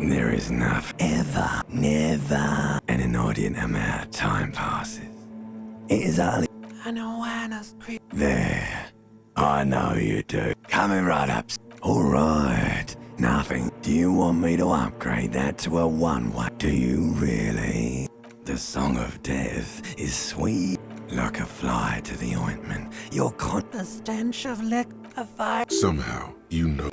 There is enough ever, never, an inordinate amount of time passes. It is only an awareness creep. There. I know you do. Coming right up. Alright. Nothing. Do you want me to upgrade that to a one-way? Do you really? The song of death is sweet, like a fly to the ointment. You're the stench of a fire. Somehow, you know.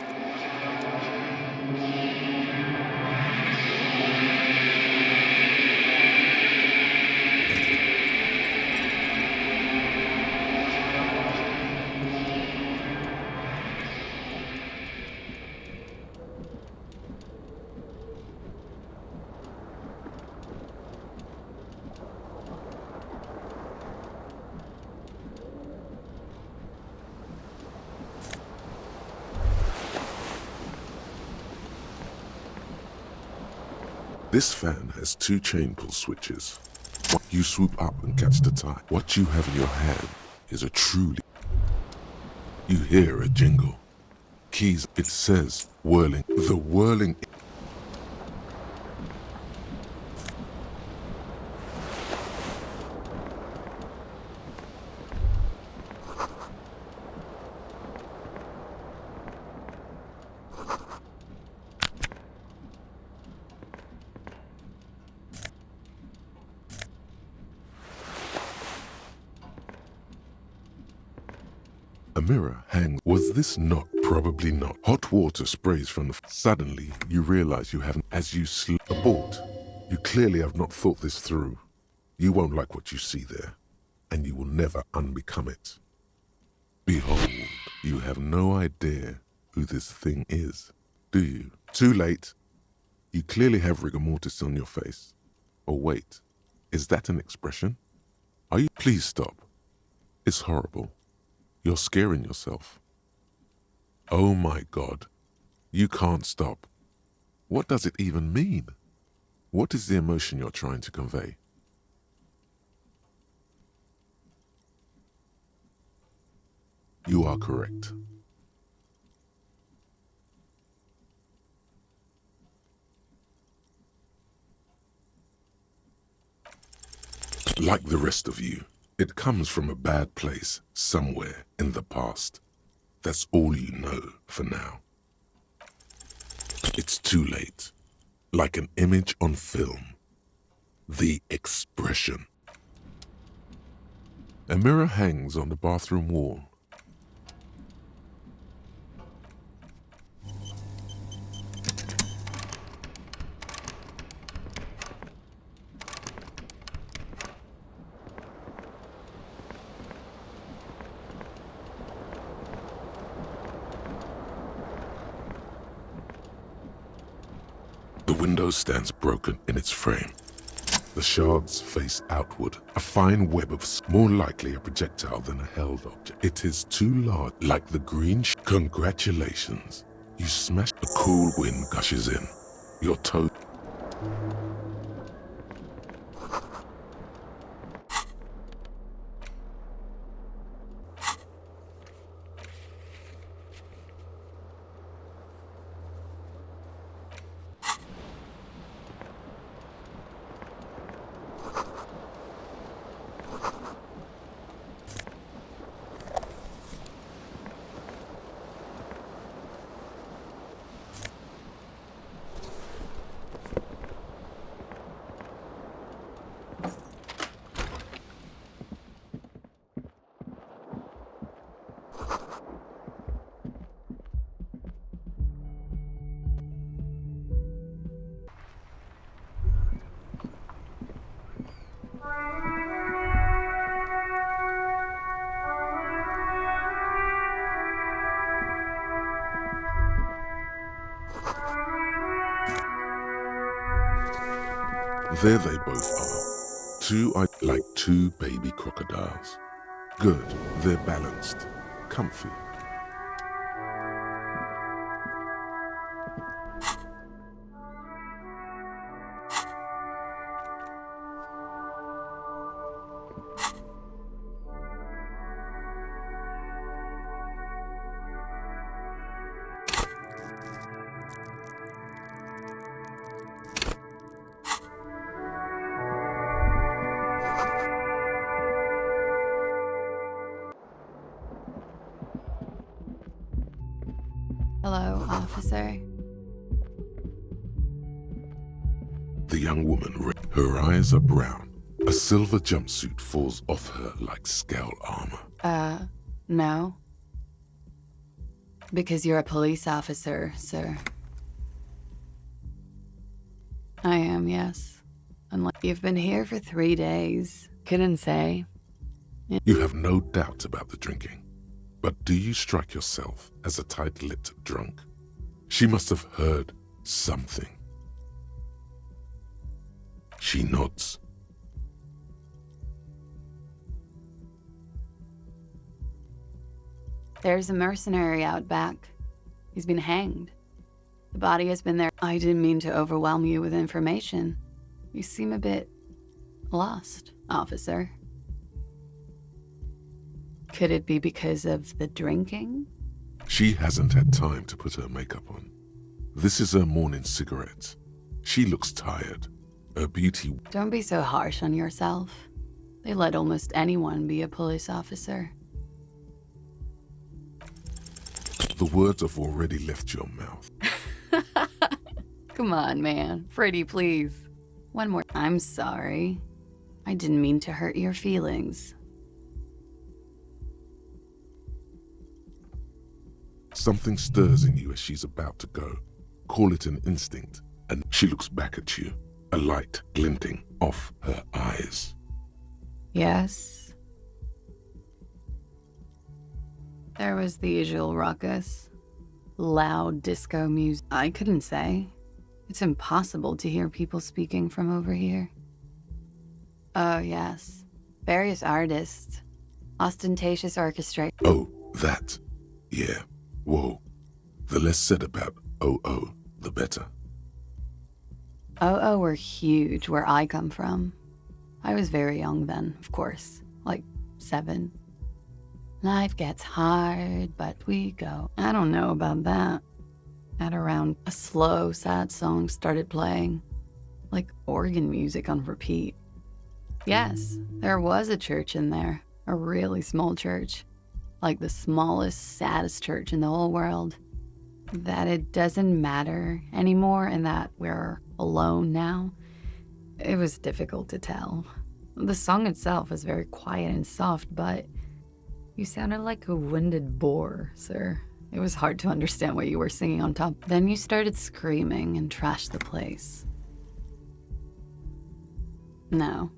This fan has 2 chain pull switches. You swoop up and catch the tide. What you have in your hand is a truly... You hear a jingle. Keys, it says whirling. The whirling... A mirror hangs. Was this not? Probably not. Hot water sprays from the... Suddenly, you realize you haven't... As you abort, you clearly have not thought this through. You won't like what you see there, and you will never unbecome it. Behold, you have no idea who this thing is, do you? Too late. You clearly have rigor mortis on your face. Or wait, is that an expression? Are you... Please stop. It's horrible. You're scaring yourself. Oh my God. You can't stop. What does it even mean? What is the emotion you're trying to convey? You are correct. Like the rest of you, it comes from a bad place somewhere in the past. That's all you know for now. It's too late. Like an image on film. The expression. A mirror hangs on the bathroom wall. The window stands broken in its frame. The shards face outward, a fine web of more likely a projectile than a held object. It is too large, like the green Congratulations. You smash. A cool wind gushes in. Your toe. There they both are. Two are like 2 baby crocodiles. Good, they're balanced, comfy. Hello, officer. The young woman, her eyes are brown. A silver jumpsuit falls off her like scale armor. No. Because you're a police officer, sir. I am, yes. Unless you've been here for 3 days. Couldn't say. You have no doubt about the drinking. But do you strike yourself as a tight-lipped drunk? She must have heard something. She nods. There's a mercenary out back. He's been hanged. The body has been there. I didn't mean to overwhelm you with information. You seem a bit lost, officer. Could it be because of the drinking? She hasn't had time to put her makeup on. This is her morning cigarette. She looks tired. Her beauty... Don't be so harsh on yourself. They let almost anyone be a police officer. The words have already left your mouth. Come on, man. Pretty, please. One more. I'm sorry. I didn't mean to hurt your feelings. Something stirs in you as she's about to go. Call it an instinct, and she looks back at you, a light glinting off her eyes. Yes. There was the usual ruckus. Loud disco music. I couldn't say. It's impossible to hear people speaking from over here. Oh, yes. Various artists. Ostentatious orchestra. Oh, that. Yeah. Whoa. The less said about OO, the better. OO were huge where I come from. I was very young then, of course. Like 7. Life gets hard, but we go. I don't know about that. At around a slow, sad song started playing. Like organ music on repeat. Yes, there was a church in there. A really small church. Like the smallest, saddest church in the whole world. That it doesn't matter anymore and that we're alone now. It was difficult to tell. The song itself was very quiet and soft, but you sounded like a winded boar, sir. It was hard to understand what you were singing on top. Then you started screaming and trashed the place. No,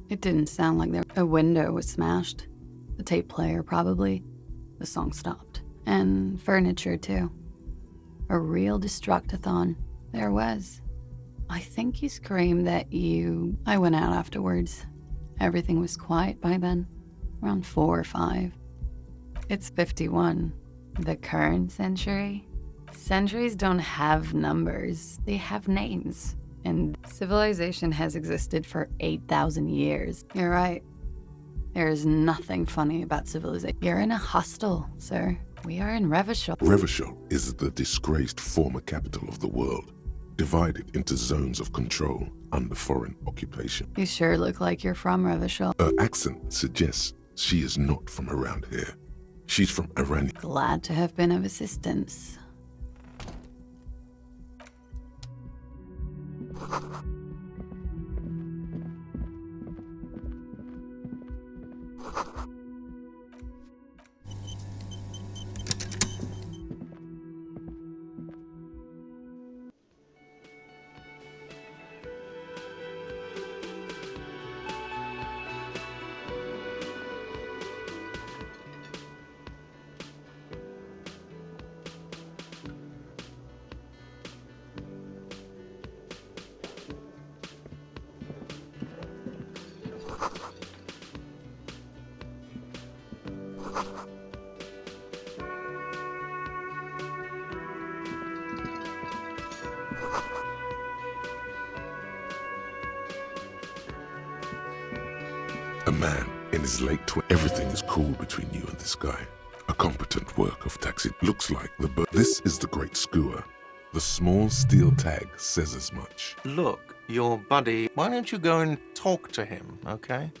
it didn't sound like a window was smashed. The tape player, probably. The song stopped. And furniture, too. A real destructathon. There was. I think you screamed that I went out afterwards. Everything was quiet by then. Around 4 or 5. It's 51. The current century? Centuries don't have numbers. They have names. And civilization has existed for 8,000 years. You're right. There is nothing funny about civilization. You're in a hostel, sir. We are in Revachol. Revachol is the disgraced former capital of the world, divided into zones of control under foreign occupation. You sure look like you're from Revachol. Her accent suggests she is not from around here. She's from Iran. Glad to have been of assistance. A man in his late 20s. Everything is cool between you and this guy. A competent work of taxi. Looks like the bird. This is the great skewer. The small steel tag says as much. Look, your buddy, why don't you go and talk to him, okay?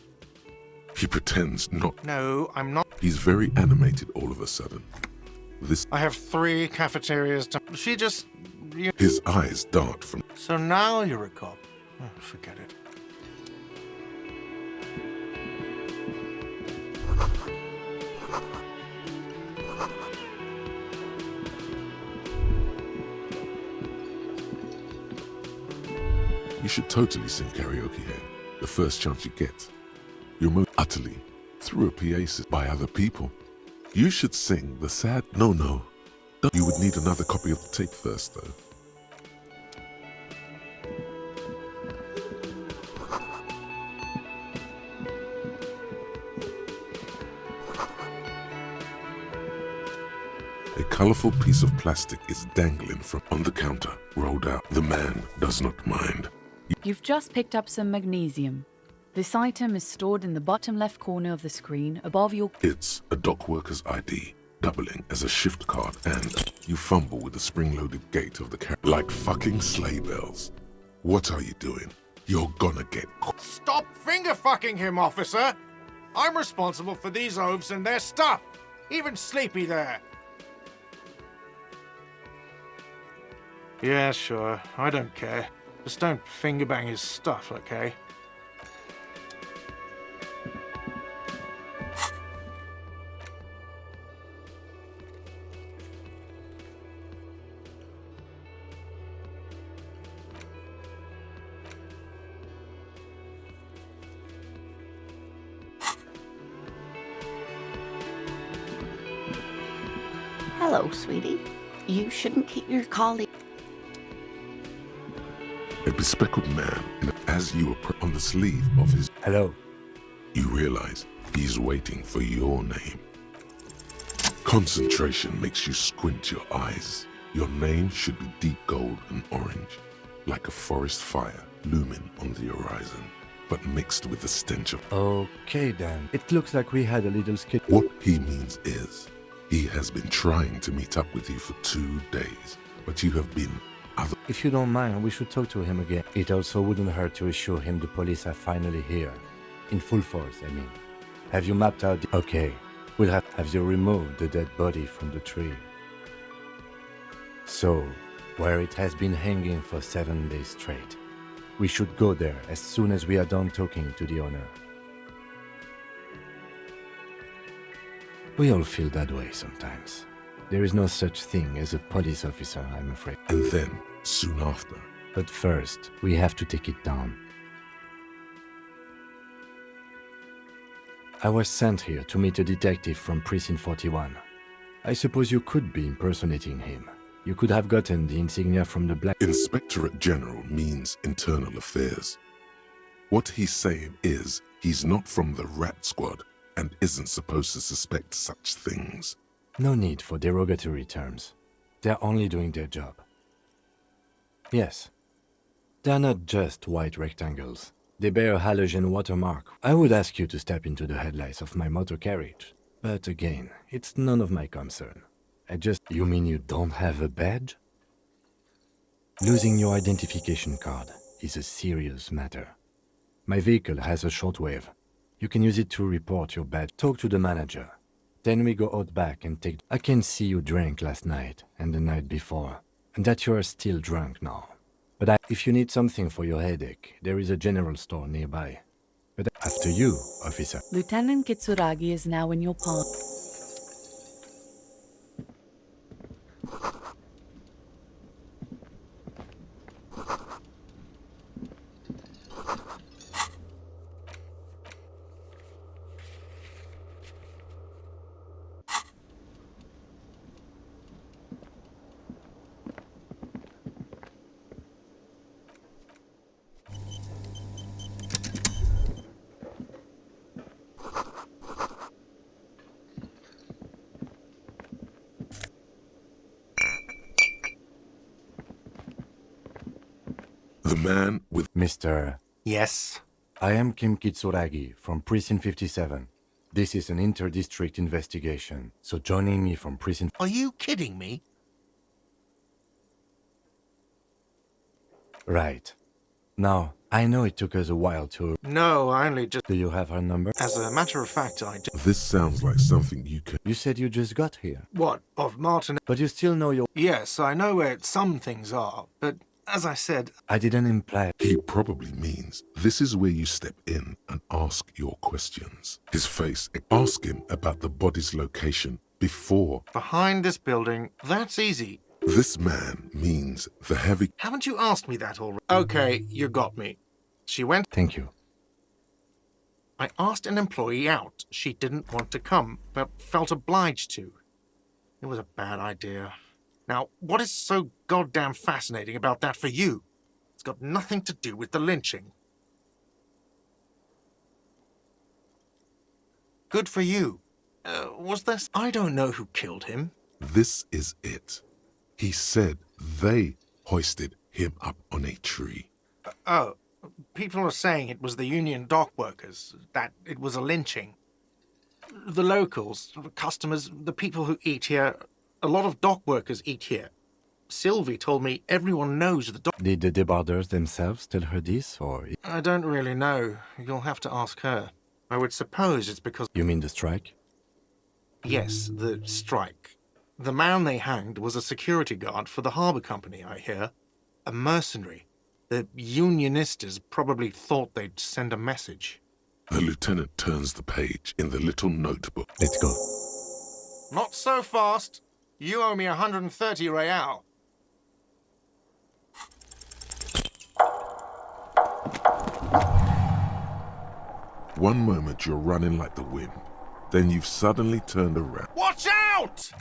He pretends not. No, I'm not. He's very animated all of a sudden. This. I have 3 cafeterias to... She just... His eyes dart from. So now you're a cop. Oh, forget it. You should totally sing karaoke here, the first chance you get. You're most utterly through a PA system by other people. You should sing the sad. No. You would need another copy of the tape first, though. A colorful piece of plastic is dangling from on the counter, rolled out. The man does not mind. You've just picked up some magnesium. This item is stored in the bottom left corner of the screen above your... It's a dock worker's ID, doubling as a shift card, and you fumble with the spring-loaded gate of the car like fucking sleigh bells. What are you doing? You're gonna get caught. Stop finger-fucking him, officer! I'm responsible for these oafs and their stuff! Even Sleepy there! Yeah, sure. I don't care. Just don't finger-bang his stuff, okay? Hello, sweetie. You shouldn't keep your colleague. A bespectacled man, and as you approach on the sleeve of his... Hello. You realize he's waiting for your name. Concentration makes you squint your eyes. Your name should be deep gold and orange, like a forest fire looming on the horizon, but mixed with the stench of... Okay then. It looks like we had a little skit. What he means is, he has been trying to meet up with you for 2 days, but you have been other... If you don't mind, we should talk to him again. It also wouldn't hurt to assure him the police are finally here. In full force, I mean. Have you mapped out the... Okay. We'll have you removed the dead body from the tree. So, where it has been hanging for 7 days straight. We should go there as soon as we are done talking to the owner. We all feel that way sometimes. There is no such thing as a police officer, I'm afraid. And then, soon after... But first, we have to take it down. I was sent here to meet a detective from Precinct 41. I suppose you could be impersonating him. You could have gotten the insignia from the Black... Inspectorate General means internal affairs. What he's saying is, he's not from the Rat Squad and isn't supposed to suspect such things. No need for derogatory terms. They're only doing their job. Yes. They're not just white rectangles. They bear a halogen watermark. I would ask you to step into the headlights of my motor carriage. But again, it's none of my concern. You mean you don't have a badge? Losing your identification card is a serious matter. My vehicle has a shortwave. You can use it to report your badge. Talk to the manager. Then we go out back and take... I can see you drank last night and the night before, and that you are still drunk now. But if you need something for your headache, there is a general store nearby. But after you, officer. Lieutenant Kitsuragi is now in your path. The man with... Mr. Yes? I am Kim Kitsuragi from Precinct 57. This is an inter-district investigation, so joining me from Precinct... Are you kidding me? Right. Now, I know it took us a while to... No, I only just... Do you have her number? As a matter of fact, I do. This sounds like something you can... You said you just got here, What, of Martin? but you still know your... Yes, I know where some things are, but as I said... I didn't imply... He probably means this is where you step in and ask your questions. His face, ask him about the body's location before. Behind this building, that's easy. This man means the heavy... Haven't you asked me that already? Okay, you got me. She went... Thank you. I asked an employee out. She didn't want to come, but felt obliged to. It was a bad idea. Now, what is so goddamn fascinating about that for you? It's got nothing to do with the lynching. Good for you. Was this... I don't know who killed him. This is it. He said they hoisted him up on a tree. Oh, people are saying it was the union dock workers, that it was a lynching. The locals, the customers, the people who eat here, a lot of dock workers eat here. Sylvie told me everyone knows the dock... Did the debarders themselves tell her this, or... I don't really know. You'll have to ask her. I would suppose it's because... You mean the strike? Yes, the strike. The man they hanged was a security guard for the harbour company, I hear. A mercenary. The unionistas probably thought they'd send a message. The lieutenant turns the page in the little notebook. Let's go. Not so fast. You owe me 130 real. One moment you're running like the wind. Then you've suddenly turned around. Watch out!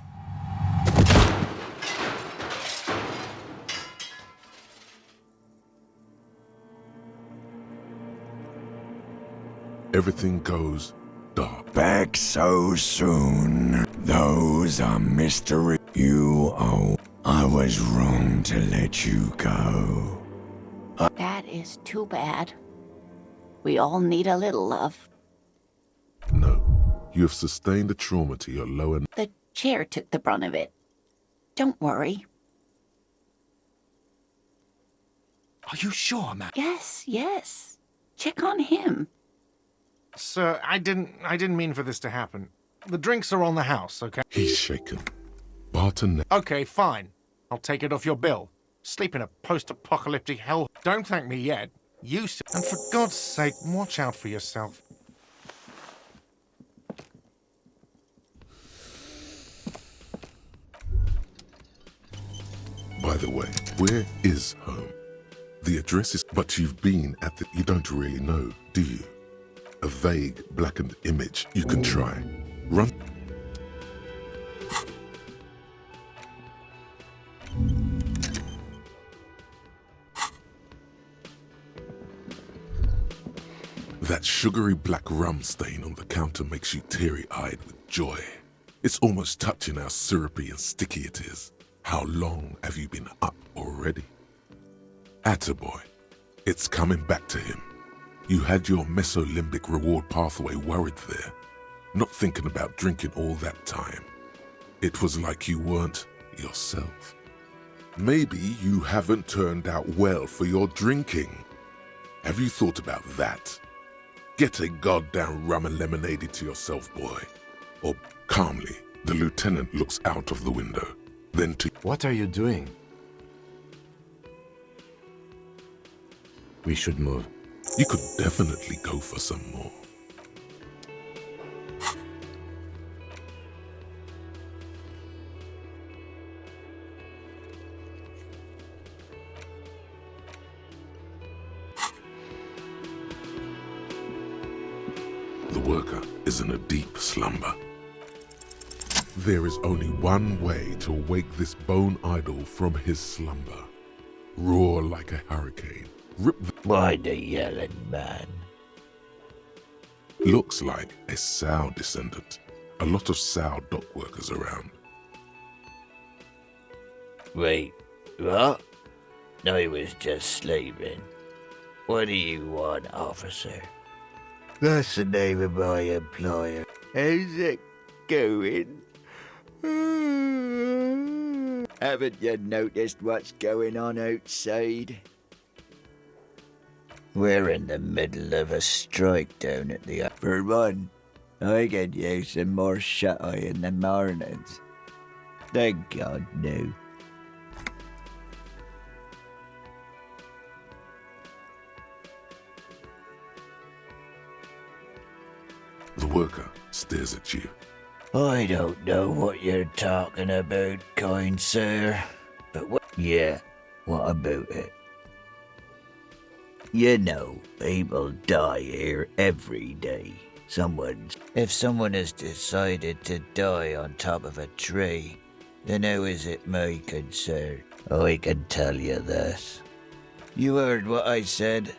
Everything goes dark. Back so soon. Those are mystery. You owe. I was wrong to let you go. That is too bad. We all need a little love. No, you have sustained a trauma to your lower... The chair took the brunt of it. Don't worry. Are you sure, man? Yes. Check on him. Sir, I didn't mean for this to happen. The drinks are on the house, okay? He's shaken. Barton... Okay, fine. I'll take it off your bill. Sleep in a post-apocalyptic hell. Don't thank me yet. You... And for God's sake, watch out for yourself. By the way, where is home? The address is... But you've been at the... You don't really know, do you? A vague, blackened image you can try. Run... That sugary black rum stain on the counter makes you teary-eyed with joy. It's almost touching how syrupy and sticky it is. How long have you been up already? Attaboy. It's coming back to him. You had your mesolimbic reward pathway worried there, not thinking about drinking all that time. It was like you weren't yourself. Maybe you haven't turned out well for your drinking. Have you thought about that? Get a goddamn rum and lemonade to yourself, boy. Or calmly, the lieutenant looks out of the window. Then to... What are you doing? We should move. You could definitely go for some more. The worker is in a deep slumber. There is only one way to wake this bone idol from his slumber. Roar like a hurricane. Rip the... Why the yelling, man? Looks like a Sow descendant. A lot of Sow dock workers around. Wait, what? I was just sleeping. What do you want, officer? That's the name of my employer. How's it going? Haven't you noticed what's going on outside? We're in the middle of a strike down at the... For one, I get you some more shut-eye in the mornings. Thank God, no. The worker stares at you. I don't know what you're talking about, kind sir. But what? Yeah, what about it? You know, people die here every day. If someone has decided to die on top of a tree, then how is it my concern? I can tell you this. You heard what I said.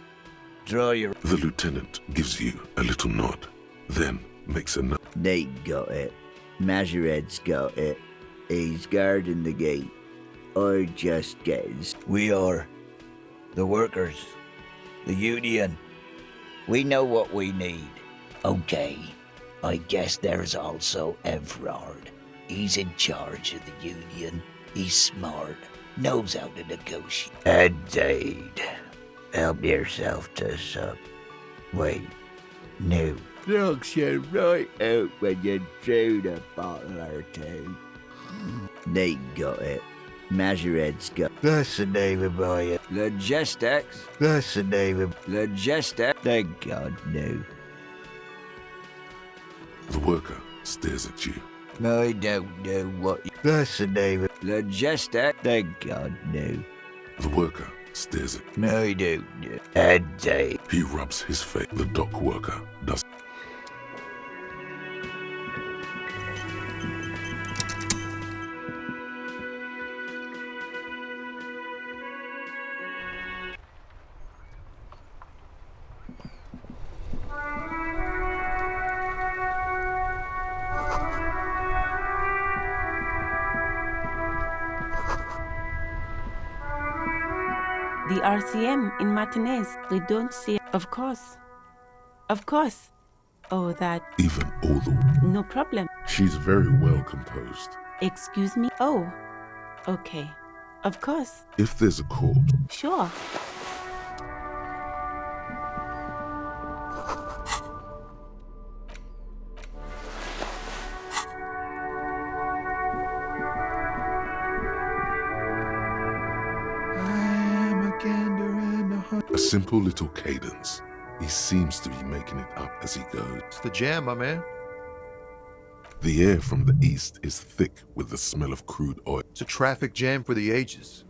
Draw your... The lieutenant gives you a little nod, then makes a note. They got it. Majoret's got it. He's guarding the gate. I just getting... We are. The workers. The union. We know what we need. Okay. I guess there's also Everard. He's in charge of the union. He's smart. Knows how to negotiate. Indeed. Help yourself to some. Wait. No. Knocks you right out when you drown a bottle or two. They got it. Majoret's got... That's the name of my... Logistics. That's the name of... Logistics. Thank God, no. The worker stares at you. I don't know what... That's the name of... Logistics. Thank God, no. The worker stares at you. I don't know. Indeed. He rubs his face. The dock worker does. The RCM in Martinez, they don't see... Of course. Of course. Oh, that... Even all the... No problem. She's very well composed. Excuse me? Oh, okay. Of course. If there's a corpse... Sure. A simple little cadence. He seems to be making it up as he goes. It's the jam, my man. The air from the east is thick with the smell of crude oil. It's a traffic jam for the ages.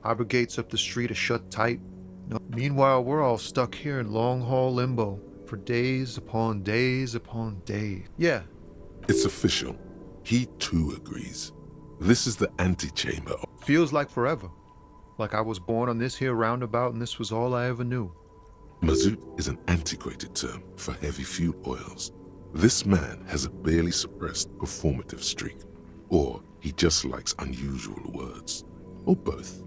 Harbor gates up the street are shut tight. No. Meanwhile, we're all stuck here in long-haul limbo for days upon days upon days. Yeah. It's official. He too agrees. This is the antechamber. Feels like forever. Like I was born on this here roundabout and this was all I ever knew. Mazout is an antiquated term for heavy fuel oils. This man has a barely suppressed performative streak, or he just likes unusual words, or both.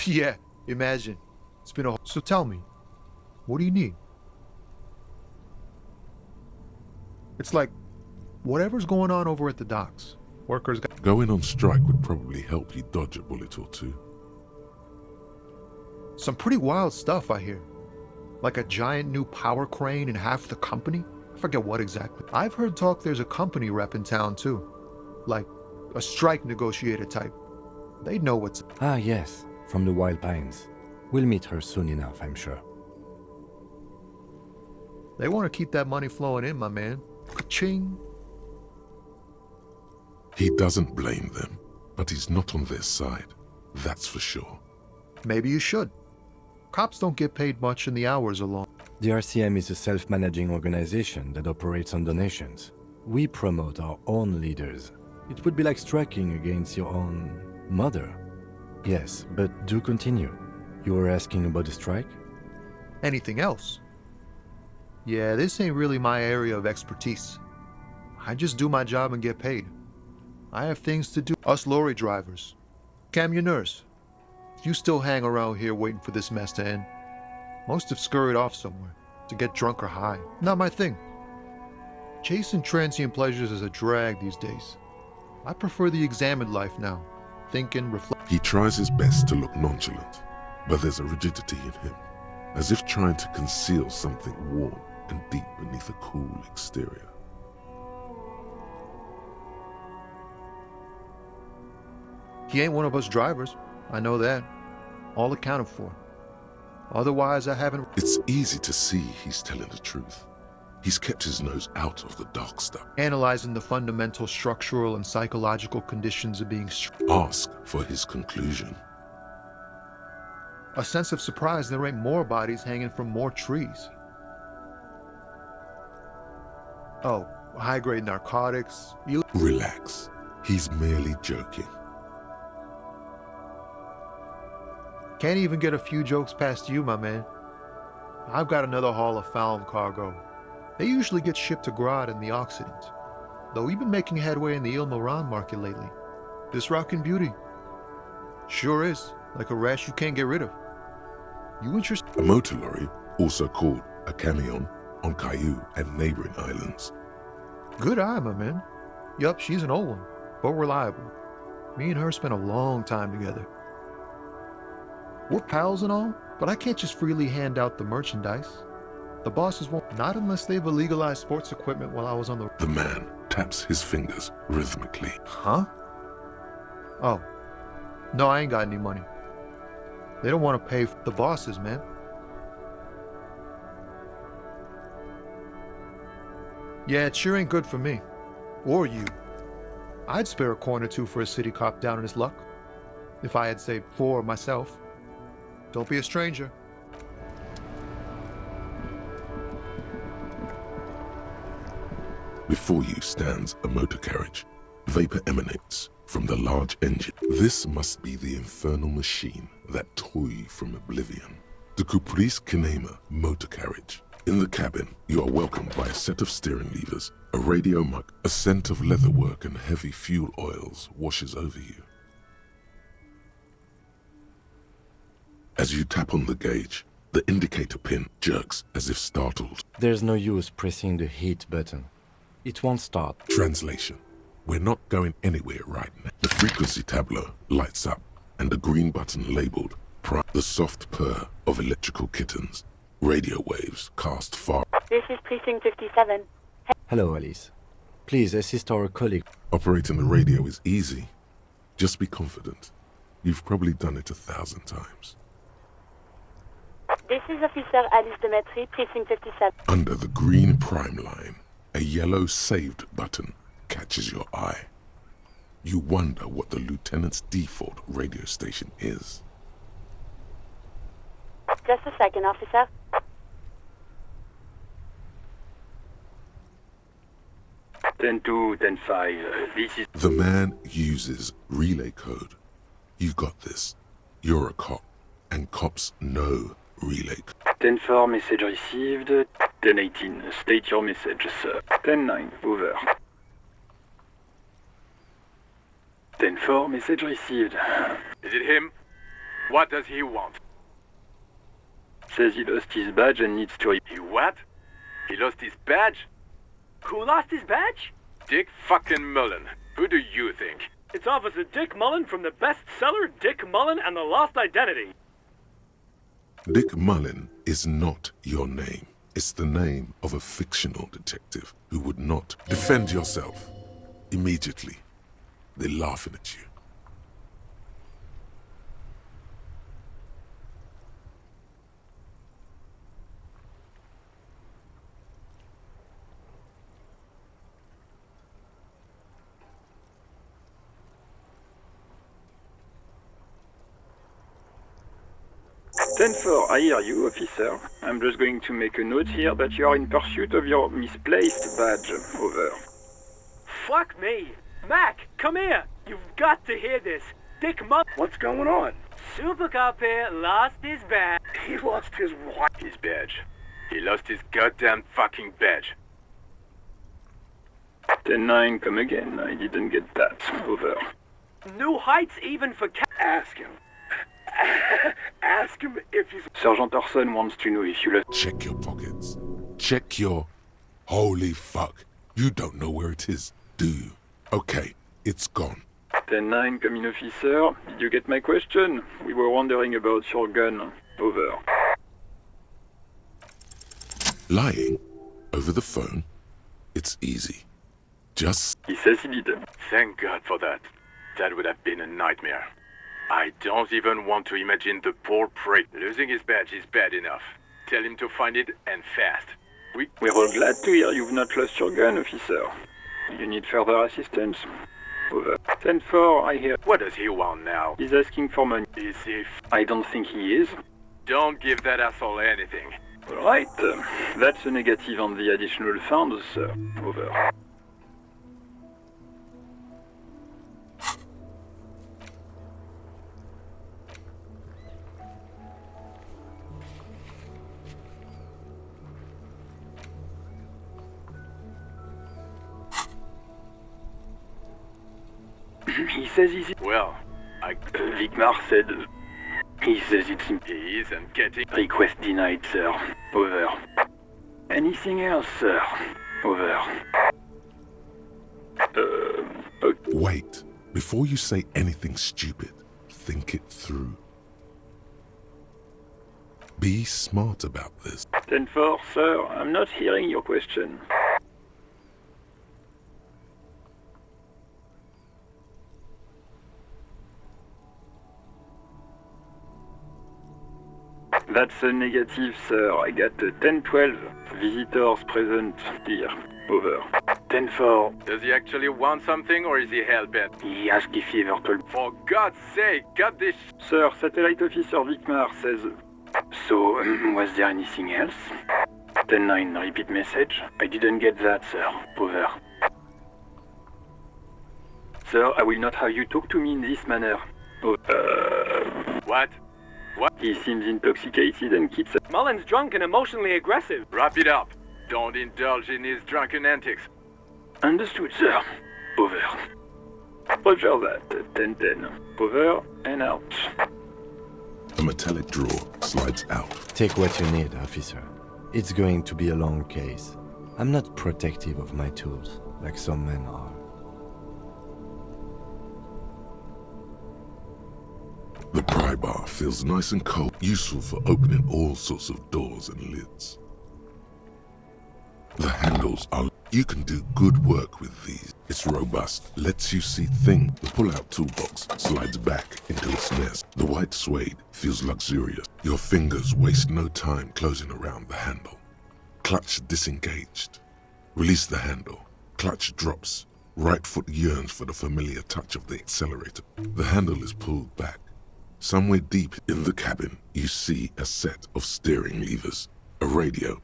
Yeah, imagine. It's been a... So tell me, what do you need? It's like, whatever's going on over at the docks. Workers got... Going on strike would probably help you dodge a bullet or two. Some pretty wild stuff, I hear. Like a giant new power crane in half the company? I forget what exactly. I've heard talk there's a company rep in town too. Like a strike negotiator type. They'd know what's... Ah, yes, from the Wild Pines. We'll meet her soon enough, I'm sure. They want to keep that money flowing in, my man. Ka-ching. He doesn't blame them, but he's not on their side. That's for sure. Maybe you should. Cops don't get paid much and the hours are long. The RCM is a self-managing organization that operates on donations. We promote our own leaders. It would be like striking against your own mother. Yes, but do continue. You were asking about the strike? Anything else? Yeah, this ain't really my area of expertise. I just do my job and get paid. I have things to do. Us lorry drivers. Camionneurs. If you still hang around here waiting for this mess to end, most have scurried off somewhere to get drunk or high. Not my thing. Chasing transient pleasures is a drag these days. I prefer the examined life now. Thinking, reflect. He tries his best to look nonchalant, but there's a rigidity in him, as if trying to conceal something warm and deep beneath a cool exterior. He ain't one of us drivers. I know that. All accounted for. Otherwise, I haven't... It's easy to see he's telling the truth. He's kept his nose out of the dark stuff. Analyzing the fundamental structural and psychological conditions of being... Ask for his conclusion. A sense of surprise there ain't more bodies hanging from more trees. Oh, high-grade narcotics... Relax. He's merely joking. Can't even get a few jokes past you, my man. I've got another haul of found cargo. They usually get shipped to Grad in the Occident, though we've been making headway in the Il Moran market lately. This rockin' beauty. Sure is, like a rash you can't get rid of. You interested? A motor lorry, also called a camion, on Caillou and neighboring islands. Good eye, my man. Yup, she's an old one, but reliable. Me and her spent a long time together. We're pals and all, but I can't just freely hand out the merchandise. The bosses won't, not unless they've illegalized sports equipment while I was on the... The man taps his fingers rhythmically. Huh? Oh. No, I ain't got any money. They don't want to pay the bosses, man. Yeah, it sure ain't good for me. Or you. I'd spare a coin or two for a city cop down in his luck. If I had saved 4 myself. Don't be a stranger. Before you stands a motor carriage. Vapor emanates from the large engine. This must be the infernal machine that tore you from oblivion. The Caprice Kinema motor carriage. In the cabin, you are welcomed by a set of steering levers, a radio mic, a scent of leatherwork and heavy fuel oils washes over you. As you tap on the gauge, the indicator pin jerks as if startled. There's no use pressing the heat button. It won't start. Translation. We're not going anywhere right now. The frequency tableau lights up and a green button labeled Prime. The soft purr of electrical kittens. Radio waves cast far. This is Precinct 57. Hello, Alice. Please assist our colleague. Operating the radio is easy. Just be confident. You've probably done it 1,000 times. This is Officer Alice Demetri, Precinct 57. Under the green prime line, a yellow saved button catches your eye. You wonder what the lieutenant's default radio station is. Just a second, officer. Ten 2, 10-5. This is... The man uses relay code. You got this. You're a cop, and cops know relay code. 10-4, message received. 10-18, state your message, sir. 10-9, over. 10-4, message received. Is it him? What does he want? Says he lost his badge and needs to... He what? He lost his badge? Who lost his badge? Dick fucking Mullen. Who do you think? It's Officer Dick Mullen from the bestseller Dick Mullen and the Lost Identity. Dick Mullen is not your name. It's the name of a fictional detective who would not defend yourself. Immediately, they're laughing at you. Ten 4, I hear you, officer. I'm just going to make a note here that you are in pursuit of your misplaced badge. Over. Fuck me! Mac, come here! You've got to hear this. Dick Mullen... What's going on? Super Cop here lost his badge. He lost his what? His badge. He lost his goddamn fucking badge. 10-9, come again. I didn't get that. Over. New heights even for... Ask him. Ask him if he's... Sergeant Orson wants to know if you lost... Check your pockets. Check your... Holy fuck. You don't know where it is, do you? Okay, it's gone. 10-9, come in, officer. Did you get my question? We were wondering about your gun. Over. Lying over the phone? It's easy. Just... He says he did. Thank God for that. That would have been a nightmare. I don't even want to imagine the poor prick. Losing his badge is bad enough. Tell him to find it, and fast. We're all glad to hear you've not lost your gun, officer. You need further assistance? Over. 10-4, I hear. What does he want now? He's asking for money. Is he I don't think he is. Don't give that asshole anything. Alright, that's a negative on the additional funds, sir. Over. He says he's... Well, Vicmar said... He says it's... He isn't getting... Request denied, sir. Over. Anything else, sir? Over. Okay. Wait. Before you say anything stupid, think it through. Be smart about this. 10-4, sir. I'm not hearing your question. That's a negative, sir. I got a 10-12. Visitors present here. Over. 10-4. Does he actually want something, or is he hell-bent? He asked if he ever told... For God's sake, got this... Sir, Satellite Officer Vicmar says... So, was there anything else? 10-9, repeat message. I didn't get that, sir. Over. Sir, I will not have you talk to me in this manner. What? What? He seems intoxicated and keeps... Mullen's drunk and emotionally aggressive. Wrap it up. Don't indulge in his drunken antics. Understood, sir. Over. Roger that. 10-10. Over and out. A metallic drawer slides out. Take what you need, officer. It's going to be a long case. I'm not protective of my tools, like some men are. The pry bar feels nice and cold, useful for opening all sorts of doors and lids. The handles are... You can do good work with these. It's robust, lets you see things. The pull-out toolbox slides back into its nest. The white suede feels luxurious. Your fingers waste no time closing around the handle. Clutch disengaged. Release the handle. Clutch drops. Right foot yearns for the familiar touch of the accelerator. The handle is pulled back. Somewhere deep in the cabin, you see a set of steering levers, a radio.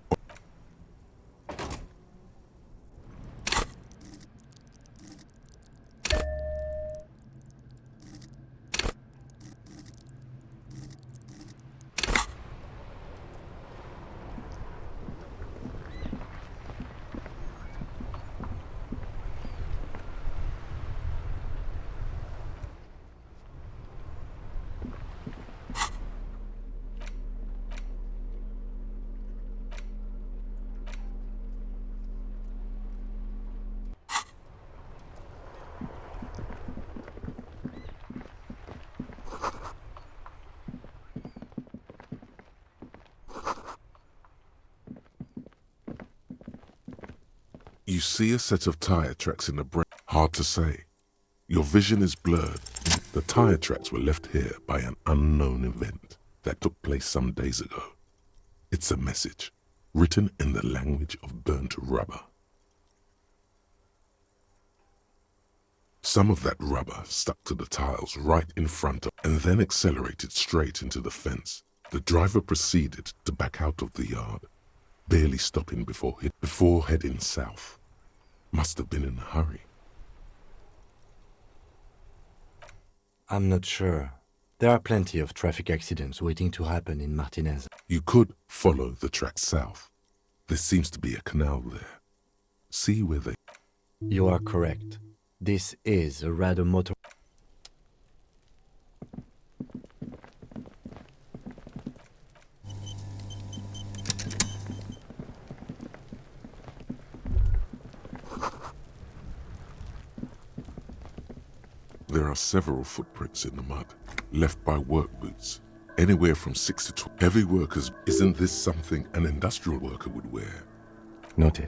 You see a set of tire tracks in the brain. Hard to say. Your vision is blurred. The tire tracks were left here by an unknown event that took place some days ago. It's a message, written in the language of burnt rubber. Some of that rubber stuck to the tiles right in front of, and then accelerated straight into the fence. The driver proceeded to back out of the yard, barely stopping before heading south. Must have been in a hurry. I'm not sure. There are plenty of traffic accidents waiting to happen in Martinez. You could follow the track south. There seems to be a canal there. See where they... You are correct. This is a rather motor... There are several footprints in the mud, left by work boots. Anywhere from 6 to 12. Heavy workers, isn't this something an industrial worker would wear? Noted.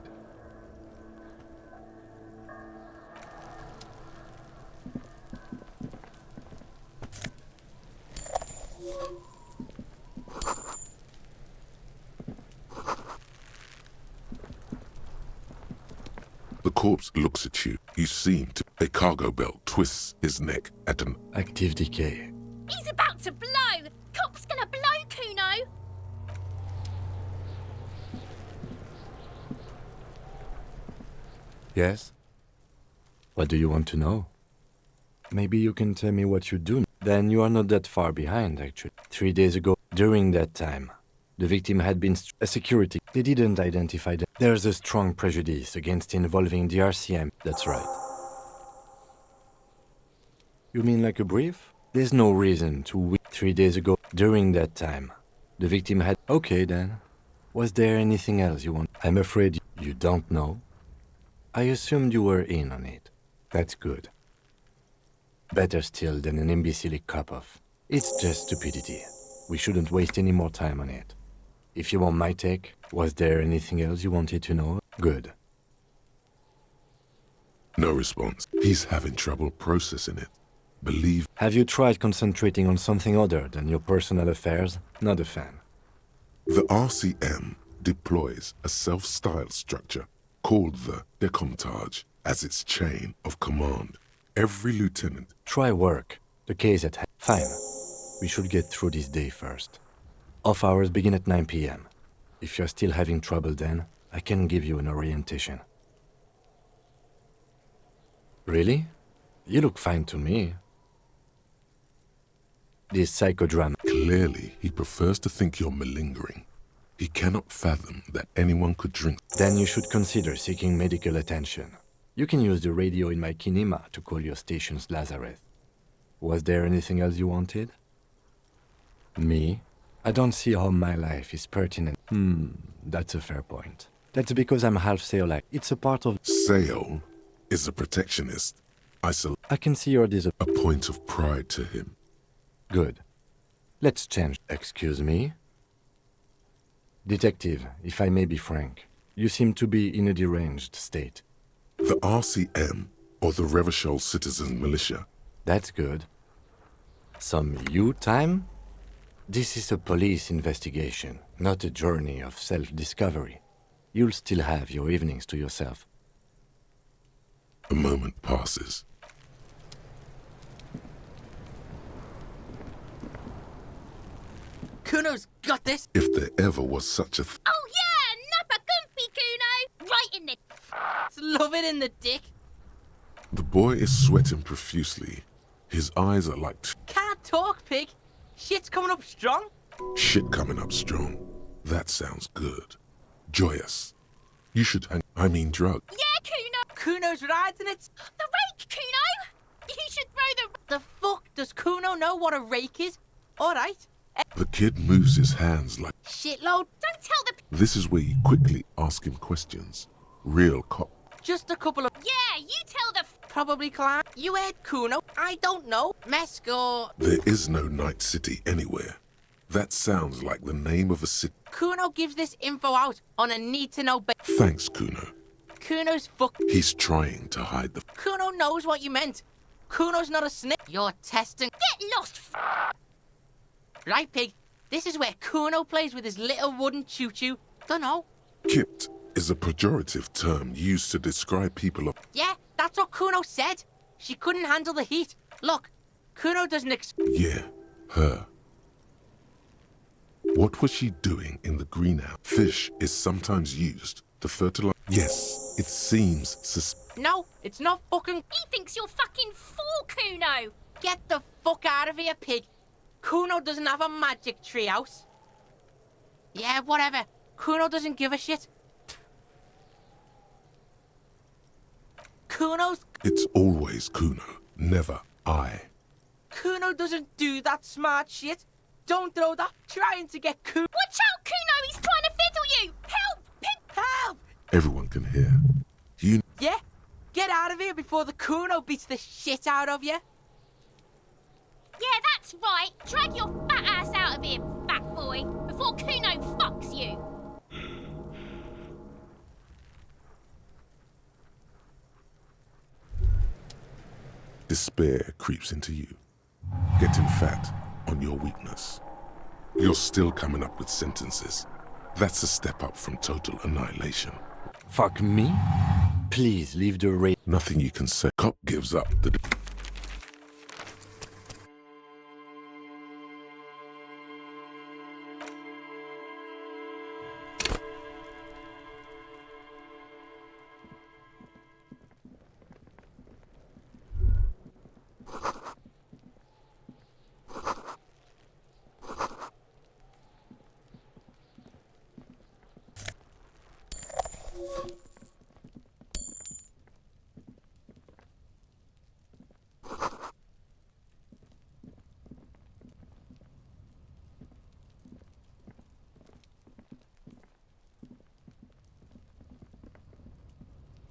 The corpse looks at you. You seem to. A cargo belt twists his neck at an active decay. He's about to blow! Cop's gonna blow, Kuno! Yes? What do you want to know? Maybe you can tell me what you do. Then you are not that far behind, actually. 3 days ago, during that time, the victim had been a security. They didn't identify them. There's a strong prejudice against involving the RCM. That's right. You mean like a brief? There's no reason to 3 days ago, during that time, the victim had... Okay then. Was there anything else you want? I'm afraid you don't know. I assumed you were in on it. That's good. Better still than an imbecilic cop-off. It's just stupidity. We shouldn't waste any more time on it. If you want my take, was there anything else you wanted to know? Good. no response. He's having trouble processing it. Believe. Have you tried concentrating on something other than your personal affairs? Not a fan. The RCM deploys a self-styled structure called the Decomptage as its chain of command. Every lieutenant... Try work. The case at hand. Fine. We should get through this day first. Off hours begin at 9 p.m. If you're still having trouble then, I can give you an orientation. Really? You look fine to me. This psychodrama... Clearly, he prefers to think you're malingering. He cannot fathom that anyone could drink. Then you should consider seeking medical attention. You can use the radio in my kinema to call your station's Lazareth. Was there anything else you wanted? Me? I don't see how my life is pertinent. That's a fair point. That's because I'm half Seolite. It's a part of... Seol is a protectionist. I can see your a point of pride to him. Good. Let's change. Excuse me? Detective, if I may be frank, you seem to be in a deranged state. The RCM, or the Revachol Citizen Militia. That's good. Some you time? This is a police investigation, not a journey of self-discovery. You'll still have your evenings to yourself. A moment passes. Kuno's got this! If there ever was such a Oh yeah! Nappa Gumpy, Kuno! Right in the... Love it in the dick! The boy is sweating profusely. His eyes are like... Can't talk, pig! Shit's coming up strong! Shit coming up strong. That sounds good. Joyous. You should hang... I mean drug. Yeah, Kuno! Kuno's riding it! The rake, Kuno! You should throw the fuck? Does Kuno know what a rake is? Alright. The kid moves his hands like... Shitload. Don't tell the... This is where you quickly ask him questions. Real cop. Just a couple of... Yeah, you tell the... Probably clan. You heard Kuno. I don't know. Mesco. There is no Night City anywhere. That sounds like the name of a city. Kuno gives this info out on a need-to-know basis. Thanks, Kuno. Kuno's fuck... He's trying to hide the... Kuno knows what you meant. Kuno's not a snake. You're testing... Get lost, Right, pig. This is where Kuno plays with his little wooden choo-choo. Dunno. Kipped is a pejorative term used to describe people of... Yeah, that's what Kuno said. She couldn't handle the heat. Look, Kuno doesn't Yeah, her. What was she doing in the greenhouse? Fish is sometimes used to fertilize... Yes, it seems No, it's not fucking... He thinks you're fucking fool, Kuno! Get the fuck out of here, pig. Kuno doesn't have a magic treehouse. Yeah, whatever. Kuno doesn't give a shit. Kuno's... It's always Kuno, never I. Kuno doesn't do that smart shit. Don't throw that. Trying to get Kuno... Watch out, Kuno! He's trying to fiddle you! Help! Pig! Help! Everyone can hear. You... Yeah? Get out of here before the Kuno beats the shit out of you. Yeah, that's right. Drag your fat ass out of here, fat boy, before Kuno fucks you. Despair creeps into you, getting fat on your weakness. You're still coming up with sentences. That's a step up from total annihilation. Fuck me? Please leave the race. Nothing you can say. Cop gives up the...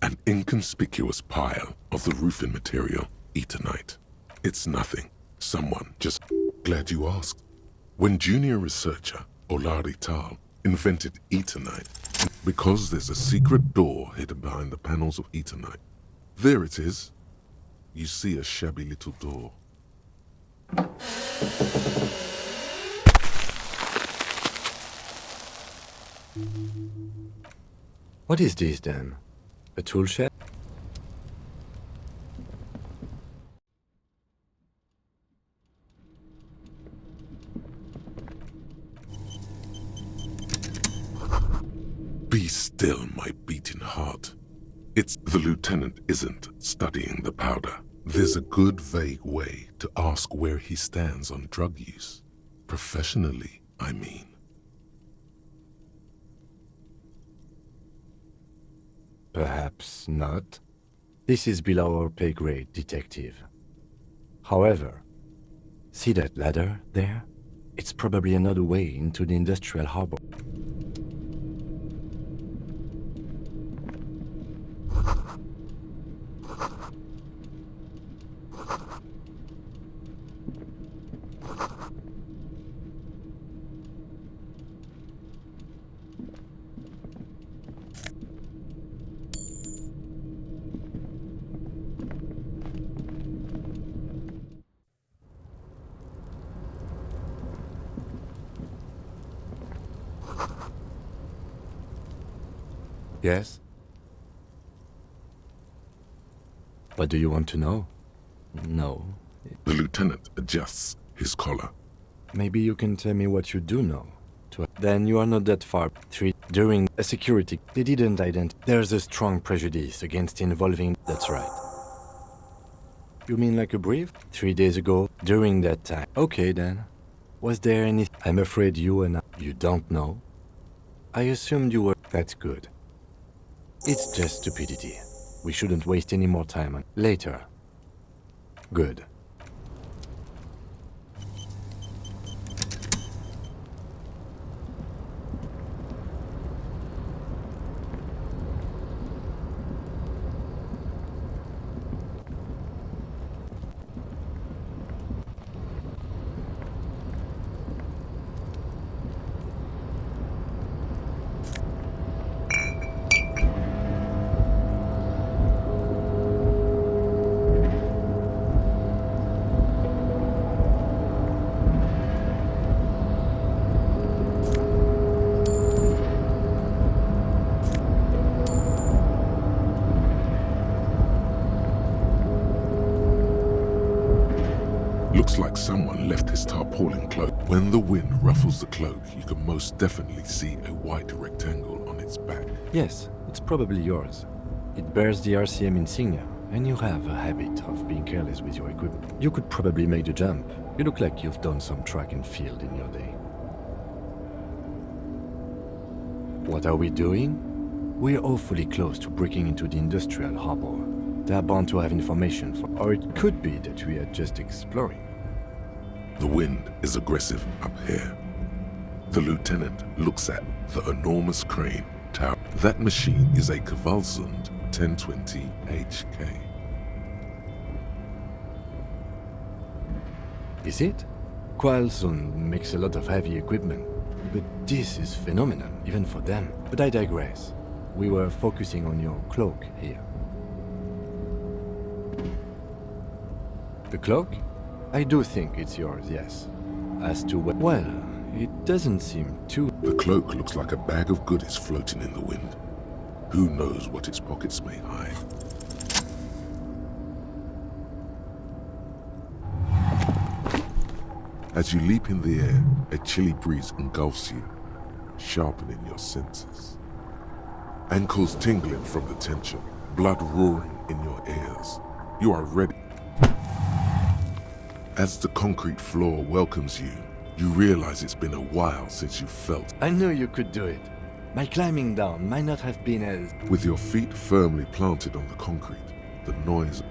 An inconspicuous pile of the roofing material, Eternite. It's nothing. Someone just... Glad you asked. When junior researcher Olari Tal invented Eternite, because there's a secret door hidden behind the panels of Eternite. There it is. You see a shabby little door. What is this then? A tool shed? Be still, my beating heart. It's the lieutenant isn't studying the powder. There's a good vague way to ask where he stands on drug use. Professionally, I mean. Perhaps not. This is below our pay grade, detective. However, see that ladder there? It's probably another way into the industrial harbor. Yes? What do you want to know? No. The lieutenant adjusts his collar. Maybe you can tell me what you do know. Then you are not that far. During a security, they didn't identify. There's a strong prejudice against involving... That's right. You mean like a brief? 3 days ago, during that time. Okay then. Was there any... I'm afraid you and I... You don't know? I assumed you were... That's good. It's just stupidity. We shouldn't waste any more time on... Later. Good. Looks like someone left his tarpaulin cloak. When the wind ruffles the cloak, you can most definitely see a white rectangle on its back. Yes, it's probably yours. It bears the RCM insignia, and you have a habit of being careless with your equipment. You could probably make the jump. You look like you've done some track and field in your day. What are we doing? We're awfully close to breaking into the industrial harbor. They're bound to have information for... Or it could be that we are just exploring. The wind is aggressive up here. The lieutenant looks at the enormous crane tower. That machine is a Kvalsund 1020 HK. Is it? Quarlson makes a lot of heavy equipment, but this is phenomenal, even for them. But I digress. We were focusing on your cloak here. The cloak? I do think it's yours, yes. As to what... Well, it doesn't seem too... The cloak looks like a bag of goodies floating in the wind. Who knows what its pockets may hide? As you leap in the air, a chilly breeze engulfs you, sharpening your senses. Ankles tingling from the tension, blood roaring in your ears. You are ready. As the concrete floor welcomes you, you realize it's been a while since you felt. I knew you could do it. My climbing down might not have been as... With your feet firmly planted on the concrete, the noise...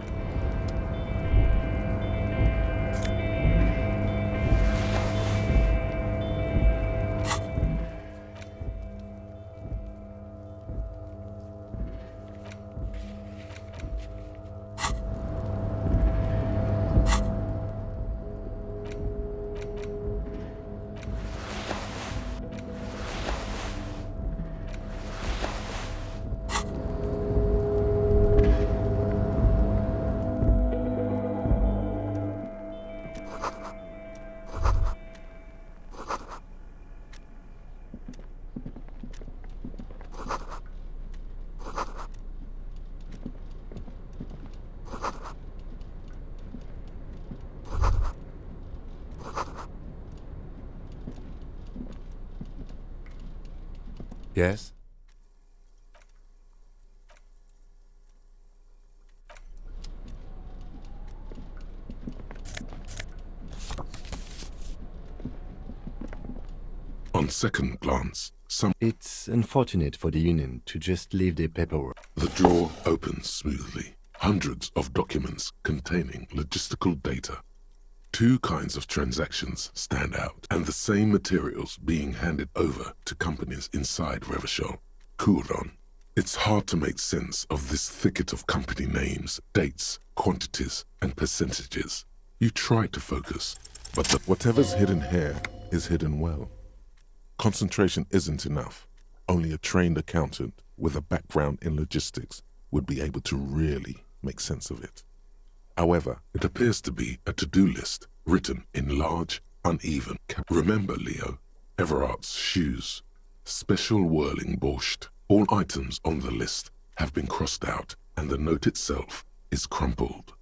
Yes? On second glance, It's unfortunate for the Union to just leave their paperwork. The drawer opens smoothly. Hundreds of documents containing logistical data. Two kinds of transactions stand out, and the same materials being handed over to companies inside Revachol. Couron. It's hard to make sense of this thicket of company names, dates, quantities, and percentages. You try to focus, but whatever's hidden here is hidden well. Concentration isn't enough. Only a trained accountant with a background in logistics would be able to really make sense of it. However, it appears to be a to-do list written in large, uneven. Remember, Leo, Everard's shoes. Special whirling borscht. All items on the list have been crossed out, and the note itself is crumpled.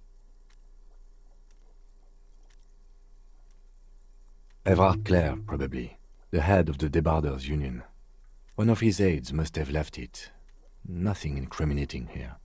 Everard Clare, probably. The head of the Debarders Union. One of his aides must have left it. Nothing incriminating here.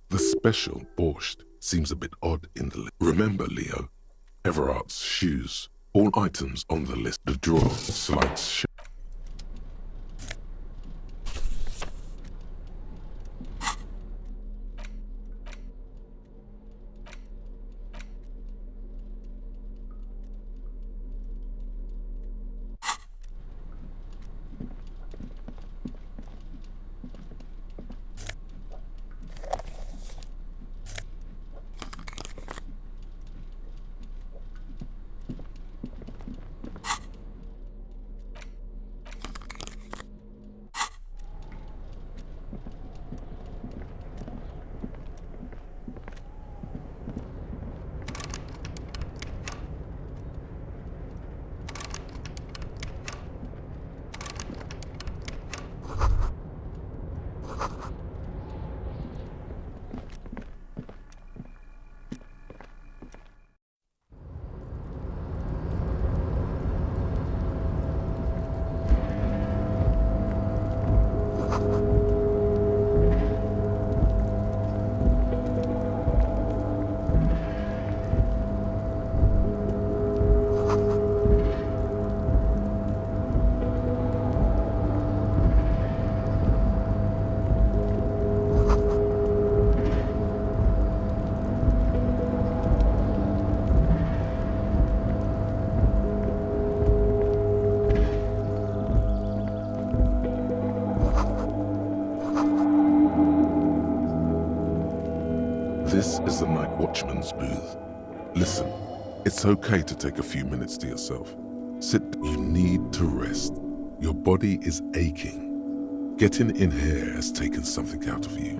The special borscht seems a bit odd in the list. Remember, Leo, Everard's shoes. All items on the list. The drawer slides shut. This is the night watchman's booth. Listen, it's okay to take a few minutes to yourself. Sit. You need to rest. Your body is aching. Getting in here has taken something out of you.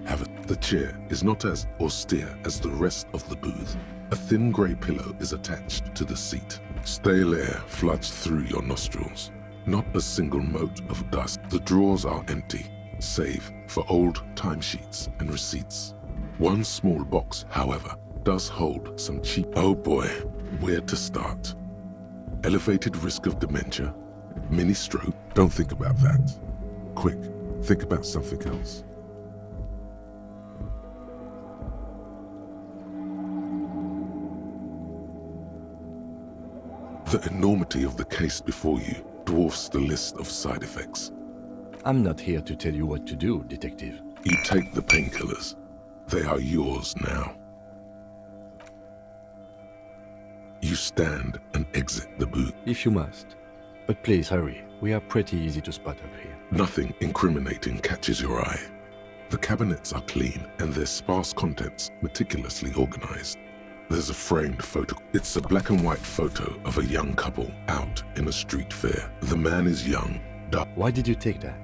Have it. The chair is not as austere as the rest of the booth. A thin grey pillow is attached to the seat. Stale air floods through your nostrils. Not a single mote of dust. The drawers are empty, save for old timesheets and receipts. One small box, however, does hold some cheap. Oh boy, where to start? Elevated risk of dementia? Mini stroke? Don't think about that. Quick, think about something else. The enormity of the case before you dwarfs the list of side effects. I'm not here to tell you what to do, Detective. You take the painkillers. They are yours now. You stand and exit the booth. If you must. But please hurry. We are pretty easy to spot up here. Nothing incriminating catches your eye. The cabinets are clean and their sparse contents meticulously organized. There's a framed photo. It's a black and white photo of a young couple out in a street fair. The man is young. Why did you take that?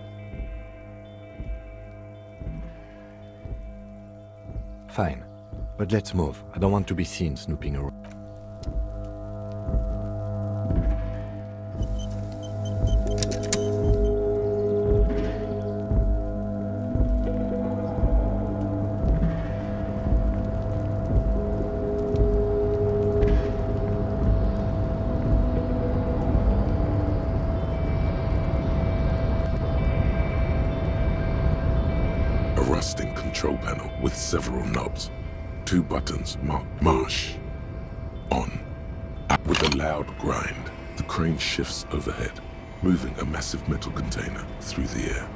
Fine, but let's move. I don't want to be seen snooping around. Rusting control panel with several knobs. 2 buttons marked Marsh. On. With a loud grind, the crane shifts overhead, moving a massive metal container through the air.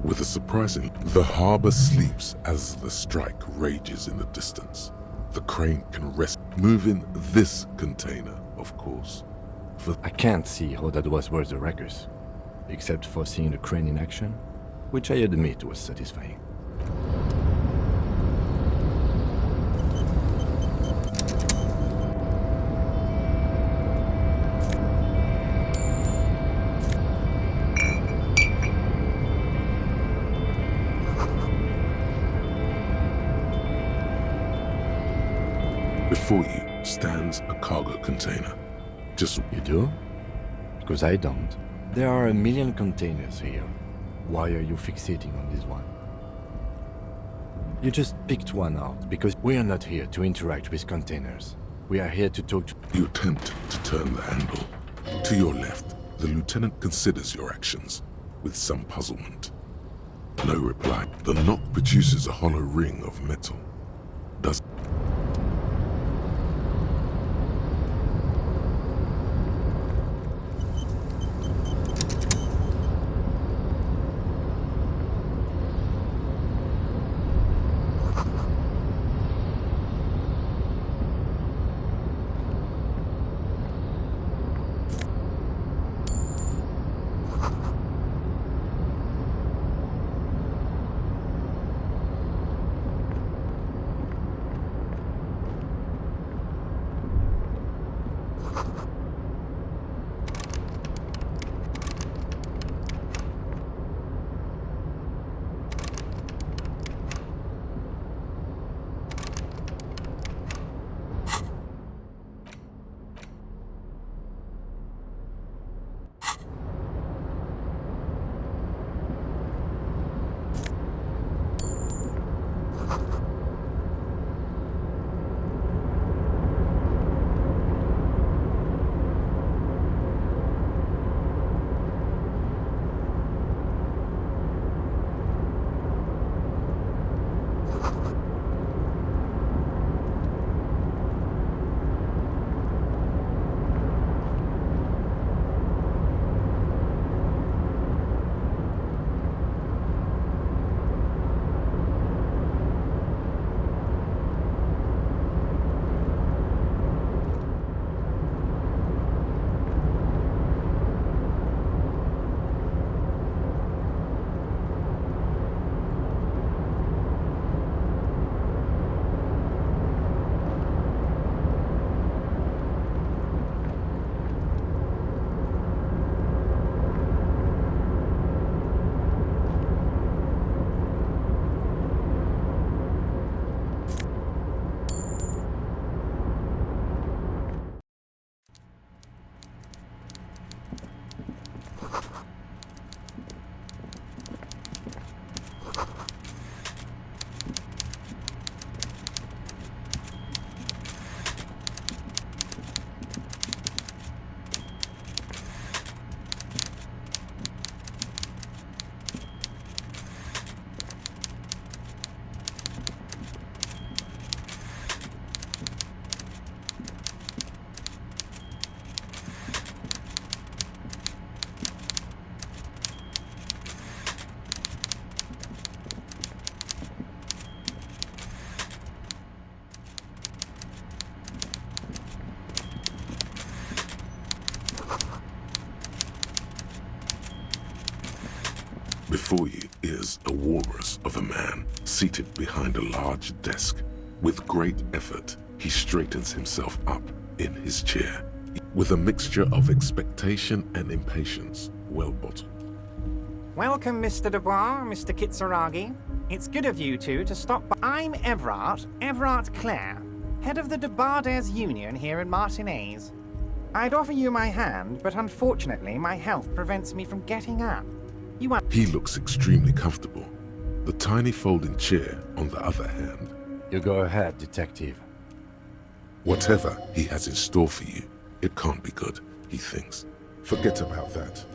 With a surprising, the harbor sleeps as the strike rages in the distance. The crane can rest, moving this container, of course. I can't see how that was worth the wreckers, except for seeing the crane in action, which I admit was satisfying. Before you stands a cargo container. Just You do? Because I don't. There are a million containers here. Why are you fixating on this one? You just picked one out because we are not here to interact with containers. We are here to talk to... You attempt to turn the handle. To your left, the lieutenant considers your actions with some puzzlement. No reply. The knock produces a hollow ring of metal. Does... Before you is a walrus of a man seated behind a large desk. With great effort, he straightens himself up in his chair. With a mixture of expectation and impatience, well bottled. Welcome, Mr. Dubois, Mr. Kitsuragi. It's good of you two to stop by. I'm Everard Clare, head of the Debarders Union here in Martinez. I'd offer you my hand, but unfortunately my health prevents me from getting up. He looks extremely comfortable. The tiny folding chair, on the other hand. You go ahead, detective. Whatever he has in store for you, it can't be good, he thinks. Forget about that.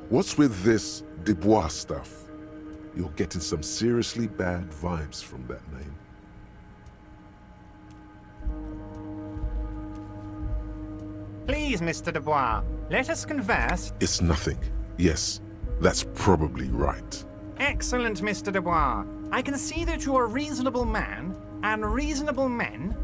What's with this Dubois stuff? You're getting some seriously bad vibes from that name. Please, Mr. Dubois, let us converse. It's nothing. Yes, that's probably right. Excellent, Mr. Dubois. I can see that you're a reasonable man, and reasonable men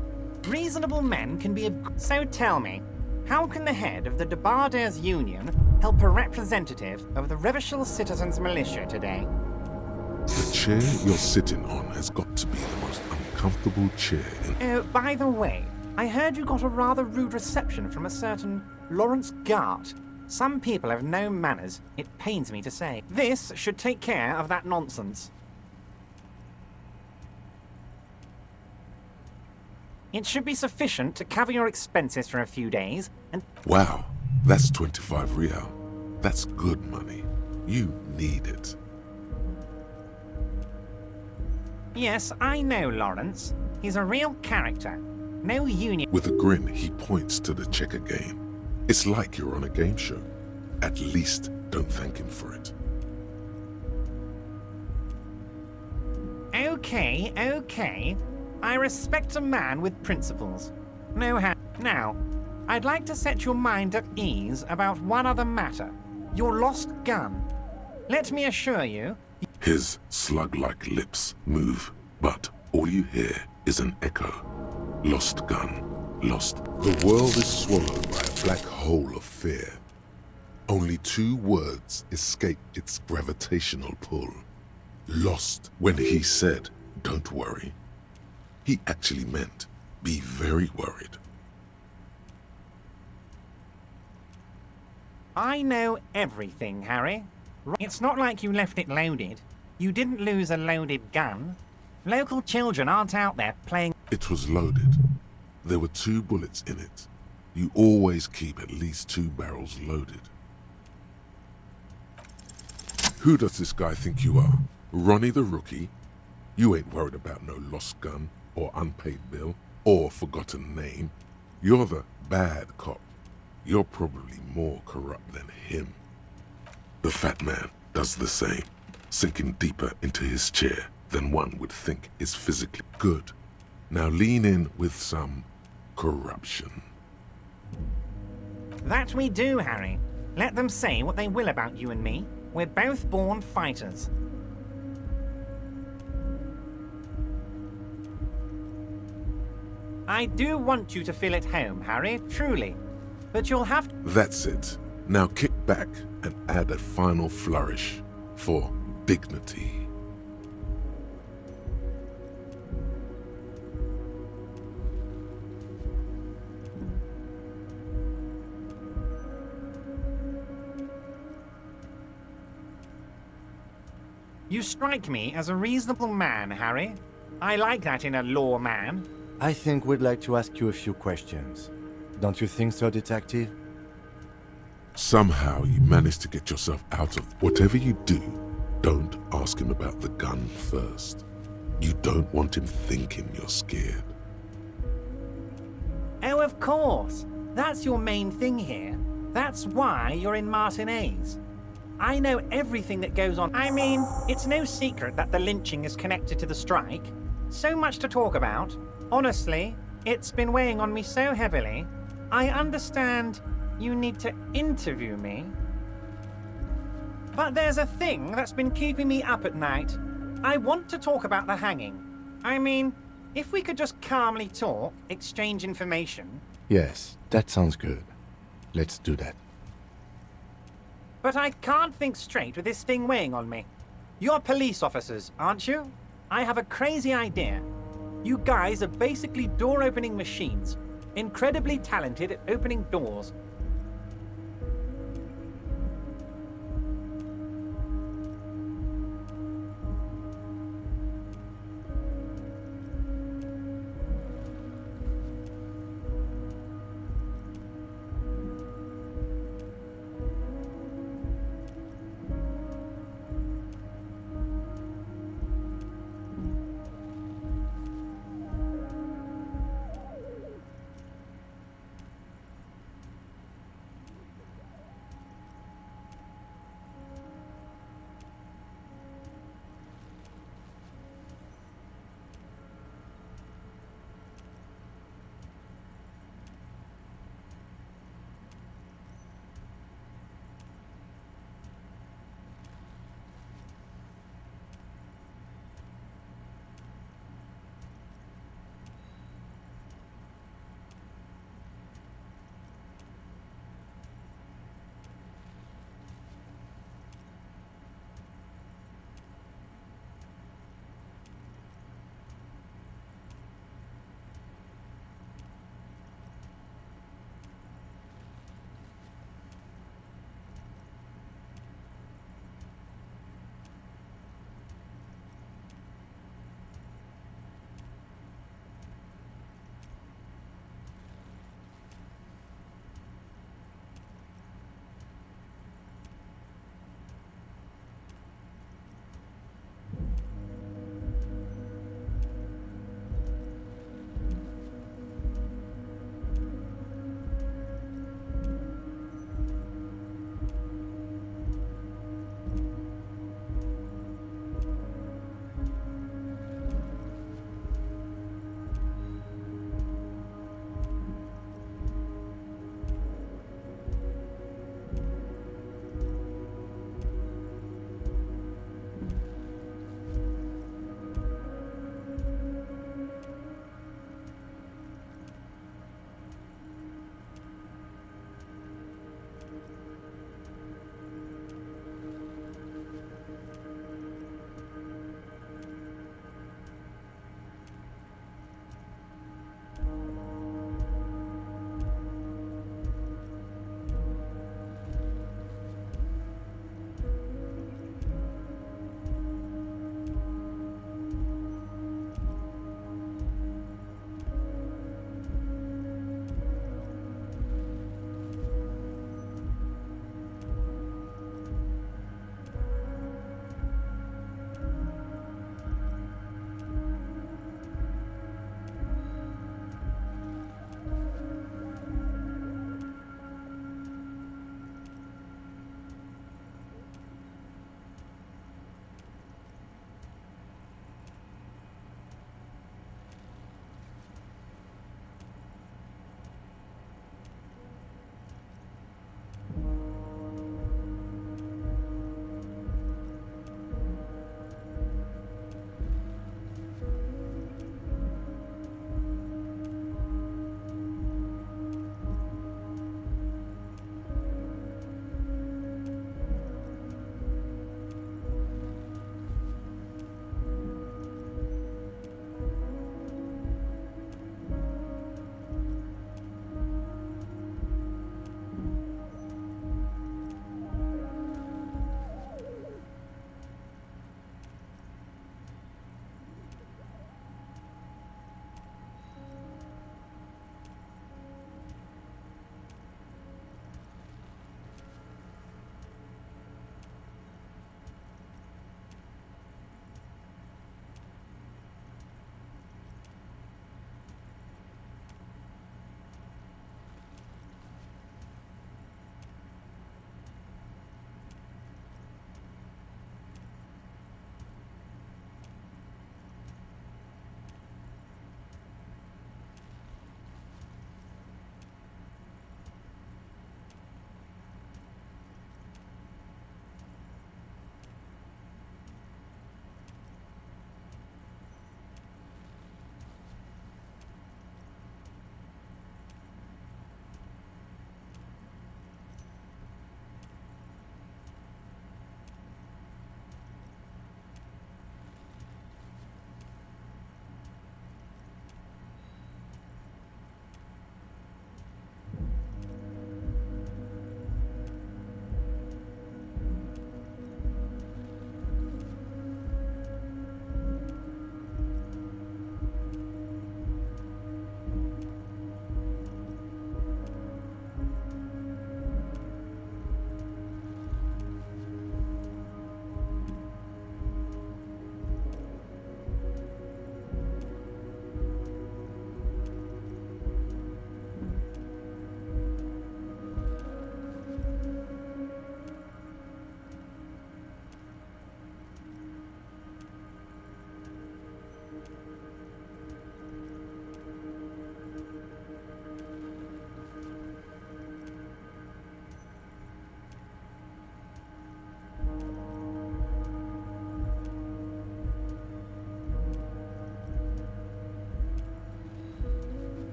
can be of... So tell me, how can the head of the Debarders Union help a representative of the Revachol Citizens Militia today? The chair you're sitting on has got to be the most uncomfortable chair in... Oh, by the way, I heard you got a rather rude reception from a certain Lawrence Gart. Some people have no manners, it pains me to say. This should take care of that nonsense. It should be sufficient to cover your expenses for a few days, and... Wow, that's 25 real. That's good money. You need it. Yes, I know Lawrence. He's a real character. No union... With a grin, he points to the checker game. It's like you're on a game show. At least don't thank him for it. Okay. I respect a man with principles. Now, I'd like to set your mind at ease about one other matter. Your lost gun. Let me assure you... His slug-like lips move, but all you hear is an echo. Lost gun. Lost. The world is swallowed by a black hole of fear. Only 2 words escape its gravitational pull. Lost. When he said, "Don't worry," he actually meant, be very worried. I know everything, Harry. It's not like you left it loaded. You didn't lose a loaded gun. Local children aren't out there playing... It was loaded. There were 2 bullets in it. You always keep at least 2 barrels loaded. Who does this guy think you are? Ronnie the Rookie? You ain't worried about no lost gun, or unpaid bill, or forgotten name. You're the bad cop. You're probably more corrupt than him. The fat man does the same, sinking deeper into his chair than one would think is physically good. Now lean in with some corruption. That we do, Harry. Let them say what they will about you and me. We're both born fighters. I do want you to feel at home, Harry, truly. But you'll have to... That's it. Now kick back and add a final flourish for dignity. You strike me as a reasonable man, Harry. I like that in a law man. I think we'd like to ask you a few questions. Don't you think so, detective? Somehow you manage to get yourself out of... Whatever you do, don't ask him about the gun first. You don't want him thinking you're scared. Oh, of course. That's your main thing here. That's why you're in Martinez. I know everything that goes on. I mean, it's no secret that the lynching is connected to the strike. So much to talk about. Honestly, it's been weighing on me so heavily. I understand you need to interview me. But there's a thing that's been keeping me up at night. I want to talk about the hanging. I mean, if we could just calmly talk, exchange information. Yes, that sounds good. Let's do that. But I can't think straight with this thing weighing on me. You're police officers, aren't you? I have a crazy idea. You guys are basically door-opening machines, incredibly talented at opening doors.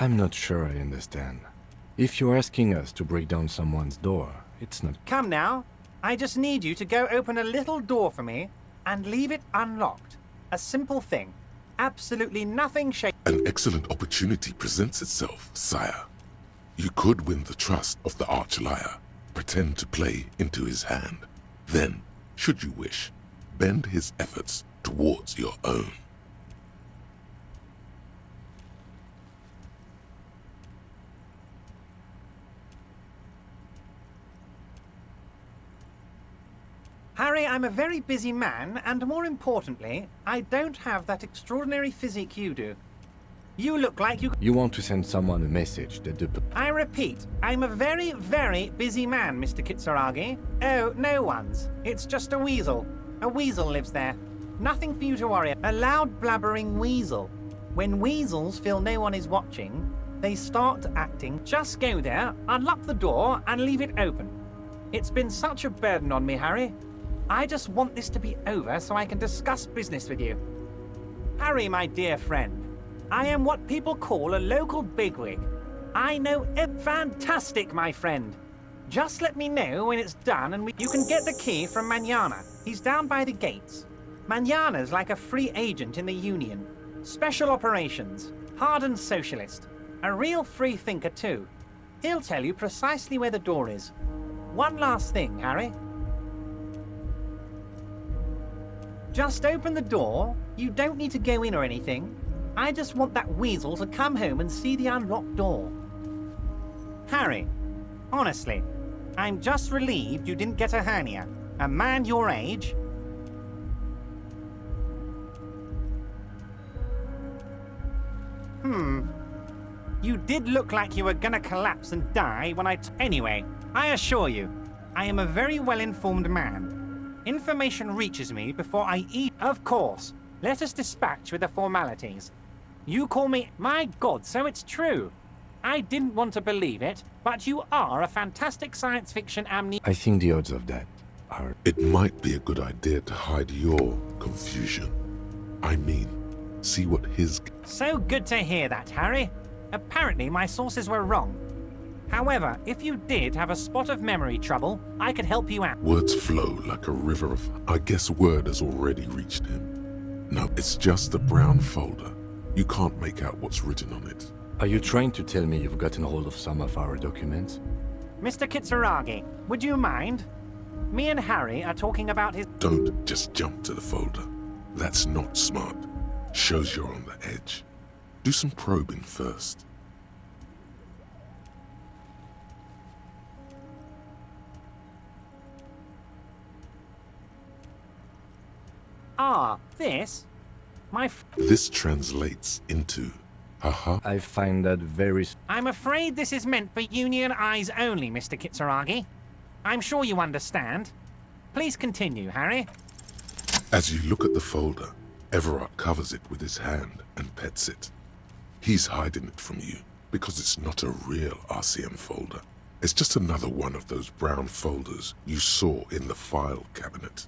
I'm not sure I understand. If you're asking us to break down someone's door, it's not... Come now. I just need you to go open a little door for me and leave it unlocked. A simple thing. Absolutely nothing shady. An excellent opportunity presents itself, sire. You could win the trust of the arch-liar, pretend to play into his hand. Then, should you wish, bend his efforts towards your own. Harry, I'm a very busy man, and more importantly, I don't have that extraordinary physique you do. You look like you... You want to send someone a message that the... I repeat, I'm a very, very busy man, Mr. Kitsuragi. Oh, no one's. It's just a weasel. A weasel lives there. Nothing for you to worry about. A loud blabbering weasel. When weasels feel no one is watching, they start acting. Just go there, unlock the door, and leave it open. It's been such a burden on me, Harry. I just want this to be over so I can discuss business with you. Harry, my dear friend, I am what people call a local bigwig. I know it. Fantastic, my friend. Just let me know when it's done and you can get the key from Manana. He's down by the gates. Manana's like a free agent in the Union. Special operations. Hardened socialist. A real free thinker, too. He'll tell you precisely where the door is. One last thing, Harry. Just open the door. You don't need to go in or anything. I just want that weasel to come home and see the unlocked door. Harry, honestly, I'm just relieved you didn't get a hernia. A man your age... You did look like you were gonna collapse and die when Anyway, I assure you, I am a very well-informed man. Information reaches me before I eat. Of course, let us dispatch with the formalities. You call me... My God, so it's true. I didn't want to believe it, but you are a fantastic science fiction I think the odds of that are... It might be a good idea to hide your confusion. I mean, see what his... So good to hear that, Harry. Apparently my sources were wrong. However, if you did have a spot of memory trouble, I could help you out. Words flow like a river of... I guess word has already reached him. No, it's just a brown folder. You can't make out what's written on it. Are you trying to tell me you've gotten hold of some of our documents? Mr. Kitsuragi, would you mind? Me and Harry are talking about his... Don't just jump to the folder. That's not smart. Shows you're on the edge. Do some probing first. Ah, this? This translates into... Haha. I find that very... I'm afraid this is meant for Union eyes only, Mr. Kitsuragi. I'm sure you understand. Please continue, Harry. As you look at the folder, Everard covers it with his hand and pets it. He's hiding it from you because it's not a real RCM folder. It's just another one of those brown folders you saw in the file cabinet.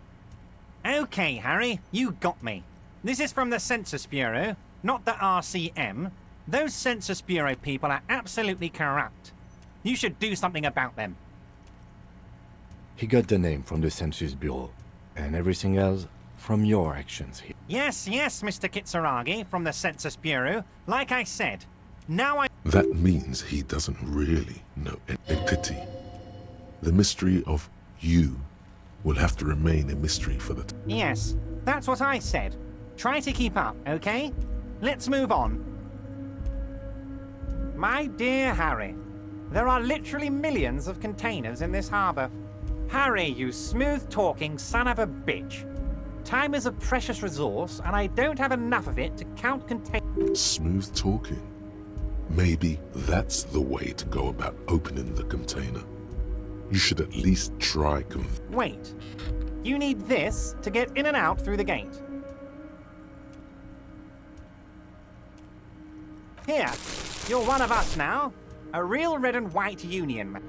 Okay, Harry, you got me. This is from the Census Bureau, not the RCM. Those Census Bureau people are absolutely corrupt. You should do something about them. He got the name from the Census Bureau, and everything else from your actions here. Yes, Mr. Kitsuragi, from the Census Bureau. Like I said, now I... That means he doesn't really know entity. The mystery of you will have to remain a mystery for the... Yes, that's what I said. Try to keep up, okay? Let's move on. My dear Harry, there are literally millions of containers in this harbor. Harry, you smooth-talking son of a bitch. Time is a precious resource, and I don't have enough of it to count containers. Smooth talking. Maybe that's the way to go about opening the container. You should at least try Wait. You need this to get in and out through the gate. Here, you're one of us now. A real red and white union man.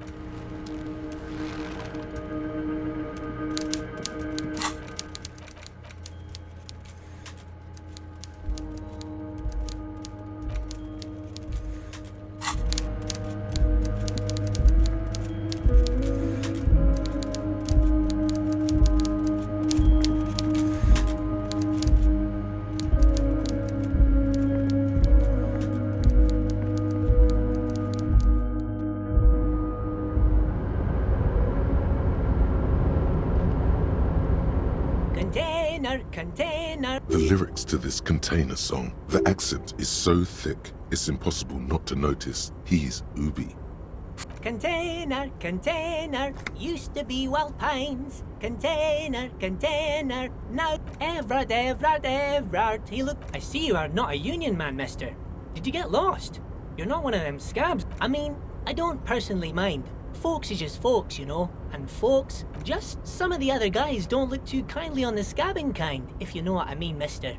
container. The lyrics to this container song, the accent is so thick, it's impossible not to notice he's Ubi. Container, container, used to be Wild Pines. Container, container, now Everard, Everard, Everard. Hey look, I see you are not a union man, mister. Did you get lost? You're not one of them scabs. I mean, I don't personally mind. Folks is just folks, you know. And folks, just some of the other guys don't look too kindly on the scabbing kind, if you know what I mean, mister.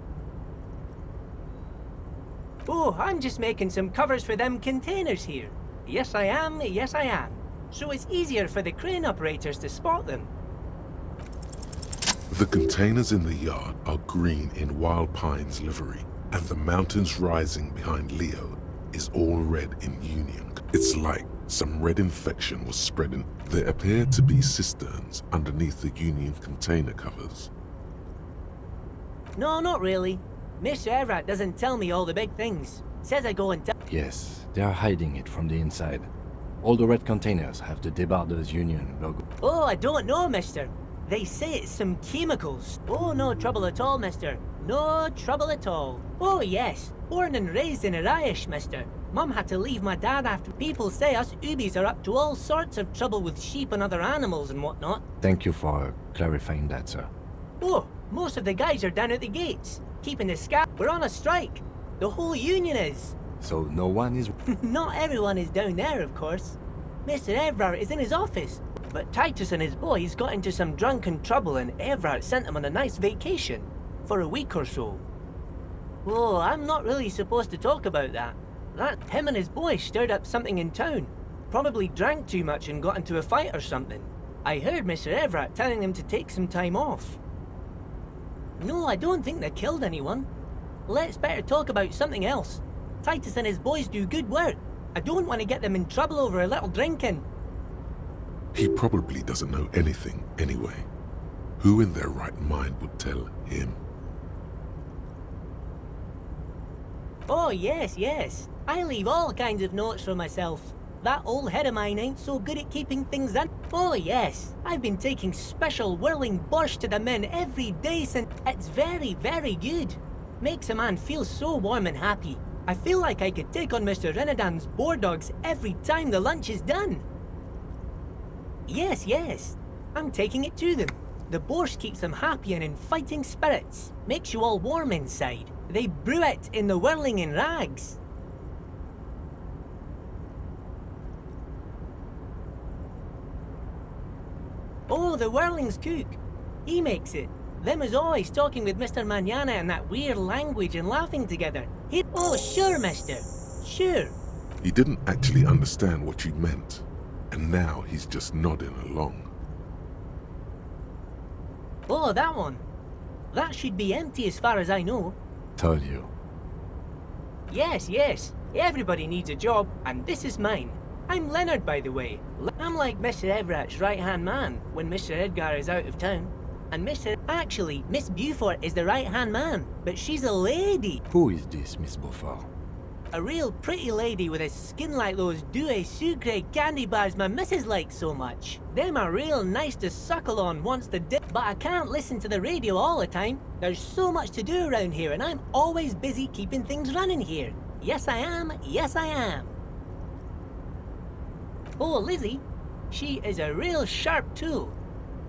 Oh, I'm just making some covers for them containers here. Yes I am, yes I am. So it's easier for the crane operators to spot them. The containers in the yard are green in Wild Pines livery, and the mountains rising behind Leo is all red in Union. It's like some red infection was spreading. There appear to be cisterns underneath the Union container covers. No, not really. Mr. Everett doesn't tell me all the big things. Says I go and tell. Yes, they are hiding it from the inside. All the red containers have the Debarders Union logo. Oh, I don't know, mister. They say it's some chemicals. Oh, no trouble at all, mister. No trouble at all. Oh, yes. Born and raised in Irish, mister. Mum had to leave my dad after. People say us Ubies are up to all sorts of trouble with sheep and other animals and whatnot. Thank you for clarifying that, sir. Oh, most of the guys are down at the gates, keeping the scab. We're on a strike. The whole union is. So no one is... Not everyone is down there, of course. Mr. Everard is in his office, but Titus and his boys got into some drunken trouble and Everard sent him on a nice vacation for a week or so. Oh, I'm not really supposed to talk about that. Him and his boys stirred up something in town. Probably drank too much and got into a fight or something. I heard Mr. Everett telling them to take some time off. No, I don't think they killed anyone. Let's better talk about something else. Titus and his boys do good work. I don't want to get them in trouble over a little drinking. He probably doesn't know anything anyway. Who in their right mind would tell him? Oh, yes, yes. I leave all kinds of notes for myself. That old head of mine ain't so good at keeping things in. Oh, yes. I've been taking special whirling borscht to the men every day since. It's very, very good. Makes a man feel so warm and happy. I feel like I could take on Mr. Renadan's boar dogs every time the lunch is done. Yes, yes. I'm taking it to them. The borscht keeps them happy and in fighting spirits. Makes you all warm inside. They brew it in the whirling in rags. Oh, the whirling's cook. He makes it. Them is always talking with Mr. Manana in that weird language and laughing together. Oh, sure, mister. Sure. He didn't actually understand what you meant, and now he's just nodding along. Oh, that one. That should be empty as far as I know. Told you. Yes, yes. Everybody needs a job, and this is mine. I'm Leonard, by the way. I'm like Mr. Everett's right-hand man when Mr. Edgar is out of town. And Actually, Miss Beaufort is the right-hand man, but she's a lady. Who is this, Miss Beaufort? A real pretty lady with a skin like those Douai Sucre candy bars my missus likes so much. Them are real nice to suckle on once the but I can't listen to the radio all the time. There's so much to do around here and I'm always busy keeping things running here. Yes I am, yes I am. Oh, Lizzie, she is a real sharp tool.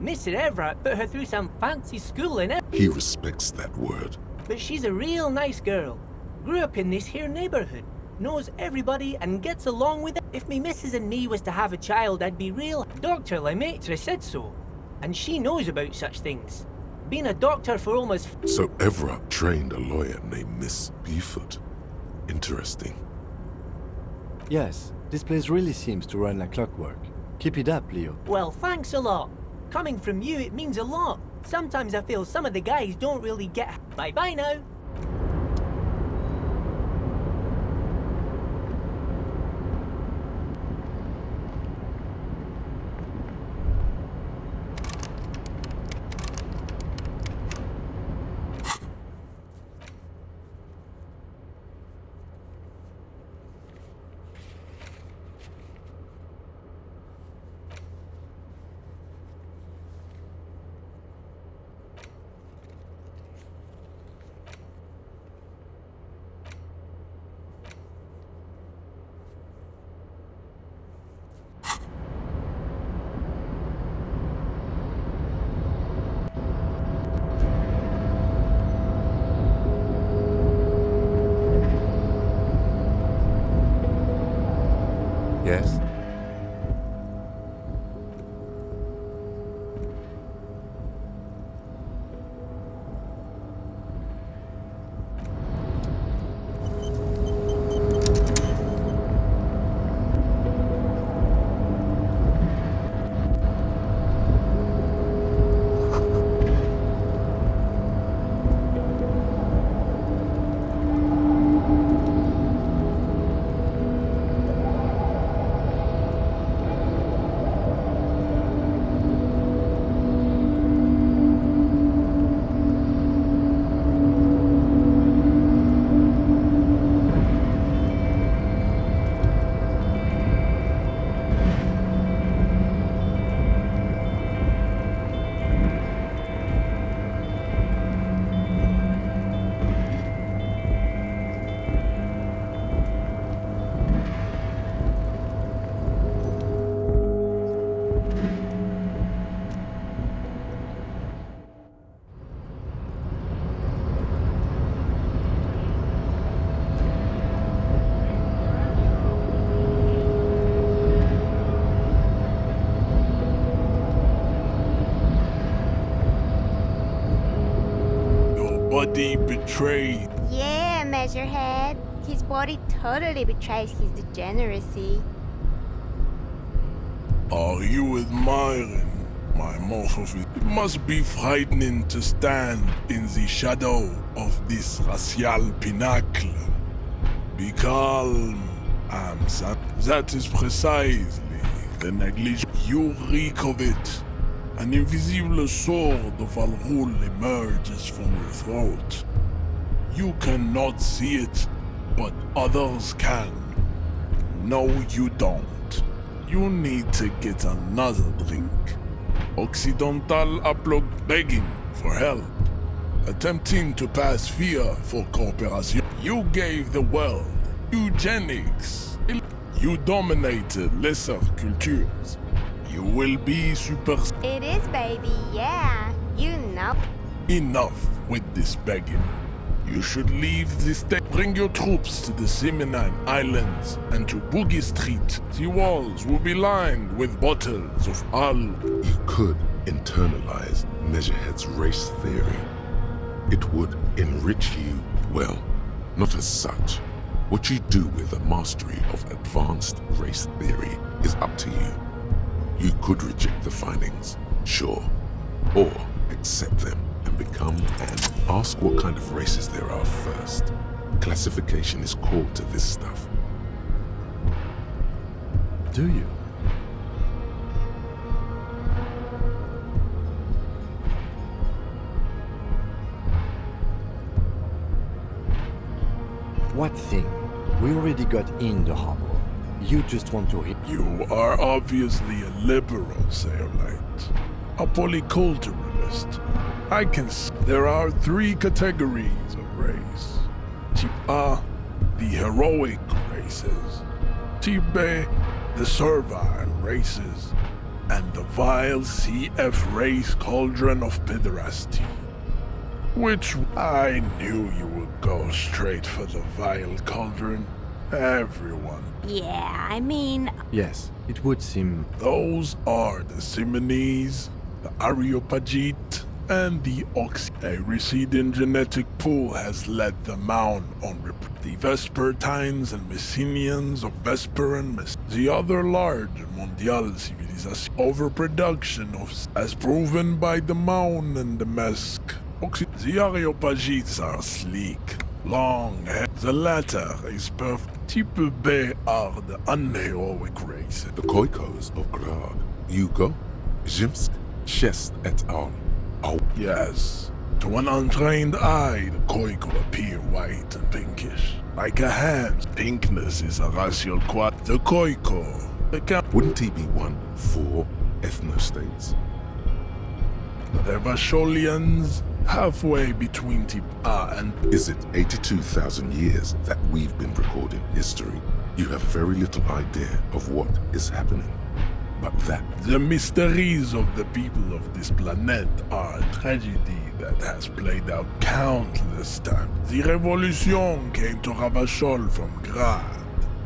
Mr. Everett put her through some fancy school in it. He respects that word. But she's a real nice girl. Grew up in this here neighborhood. Knows everybody and gets along with it. If me missus and me was to have a child, I'd be real. Dr. Lemaitre said so. And she knows about such things. Been a doctor for almost... So Everett trained a lawyer named Miss Beaufort. Interesting. Yes, this place really seems to run like clockwork. Keep it up, Leo. Well, thanks a lot. Coming from you, it means a lot. Sometimes I feel some of the guys don't really get... Bye-bye now. Yes? Body betrayed. Yeah, Measurehead. His body totally betrays his degeneracy. Are you admiring my morphosis? It must be frightening to stand in the shadow of this racial pinnacle. Be calm, Amsa. That is precisely the negligence. You reek of it. An invisible sword of Al-Ghul emerges from your throat. You cannot see it, but others can. No, you don't. You need to get another drink. Occidental Aplog begging for help, attempting to pass fear for cooperation. You gave the world eugenics. You dominated lesser cultures. You will be super... It is, baby, yeah. You know. Enough with this begging. You should leave this state. Bring your troops to the Seminine Islands and to Boogie Street. The walls will be lined with bottles of Al. You could internalize Measurehead's race theory. It would enrich you, well, not as such. What you do with the mastery of advanced race theory is up to you. You could reject the findings, sure, or accept them and become and ask what kind of races there are first. Classification is core to this stuff. Do you? What thing? We already got in the harbor. You just want to hit. You are obviously a liberal, Sailorite. A polyculturalist. I can see there are 3 categories of race. Type A, the heroic races. Type B, the servile races. And the vile CF race cauldron of pederasty. Which I knew you would go straight for the vile cauldron. Everyone. Yeah, I mean... Yes, it would seem... Those are the Simonese, the Areopagite, and the Ox. A receding genetic pool has led the mound on the Vespertines and Messenians of Vesper and the other large Mondial civilization. Overproduction of, as proven by the Maun and the Mesk. The Areopagites are sleek, long hair. The latter is perfect. Type B are the unheroic races. The Khoikos of Grad, Yugo, Zhimsk, Shest et al. Oh. Yes. To an untrained eye, the Khoiko appear white and pinkish. Like a hand, pinkness is a racial quad. The Khoiko. Wouldn't he be one for ethnostates? The Vasholians, halfway between Type A and... Is it 82,000 years that we've been recording history? You have very little idea of what is happening. But that... The mysteries of the people of this planet are a tragedy that has played out countless times. The revolution came to Ravachol from Grad.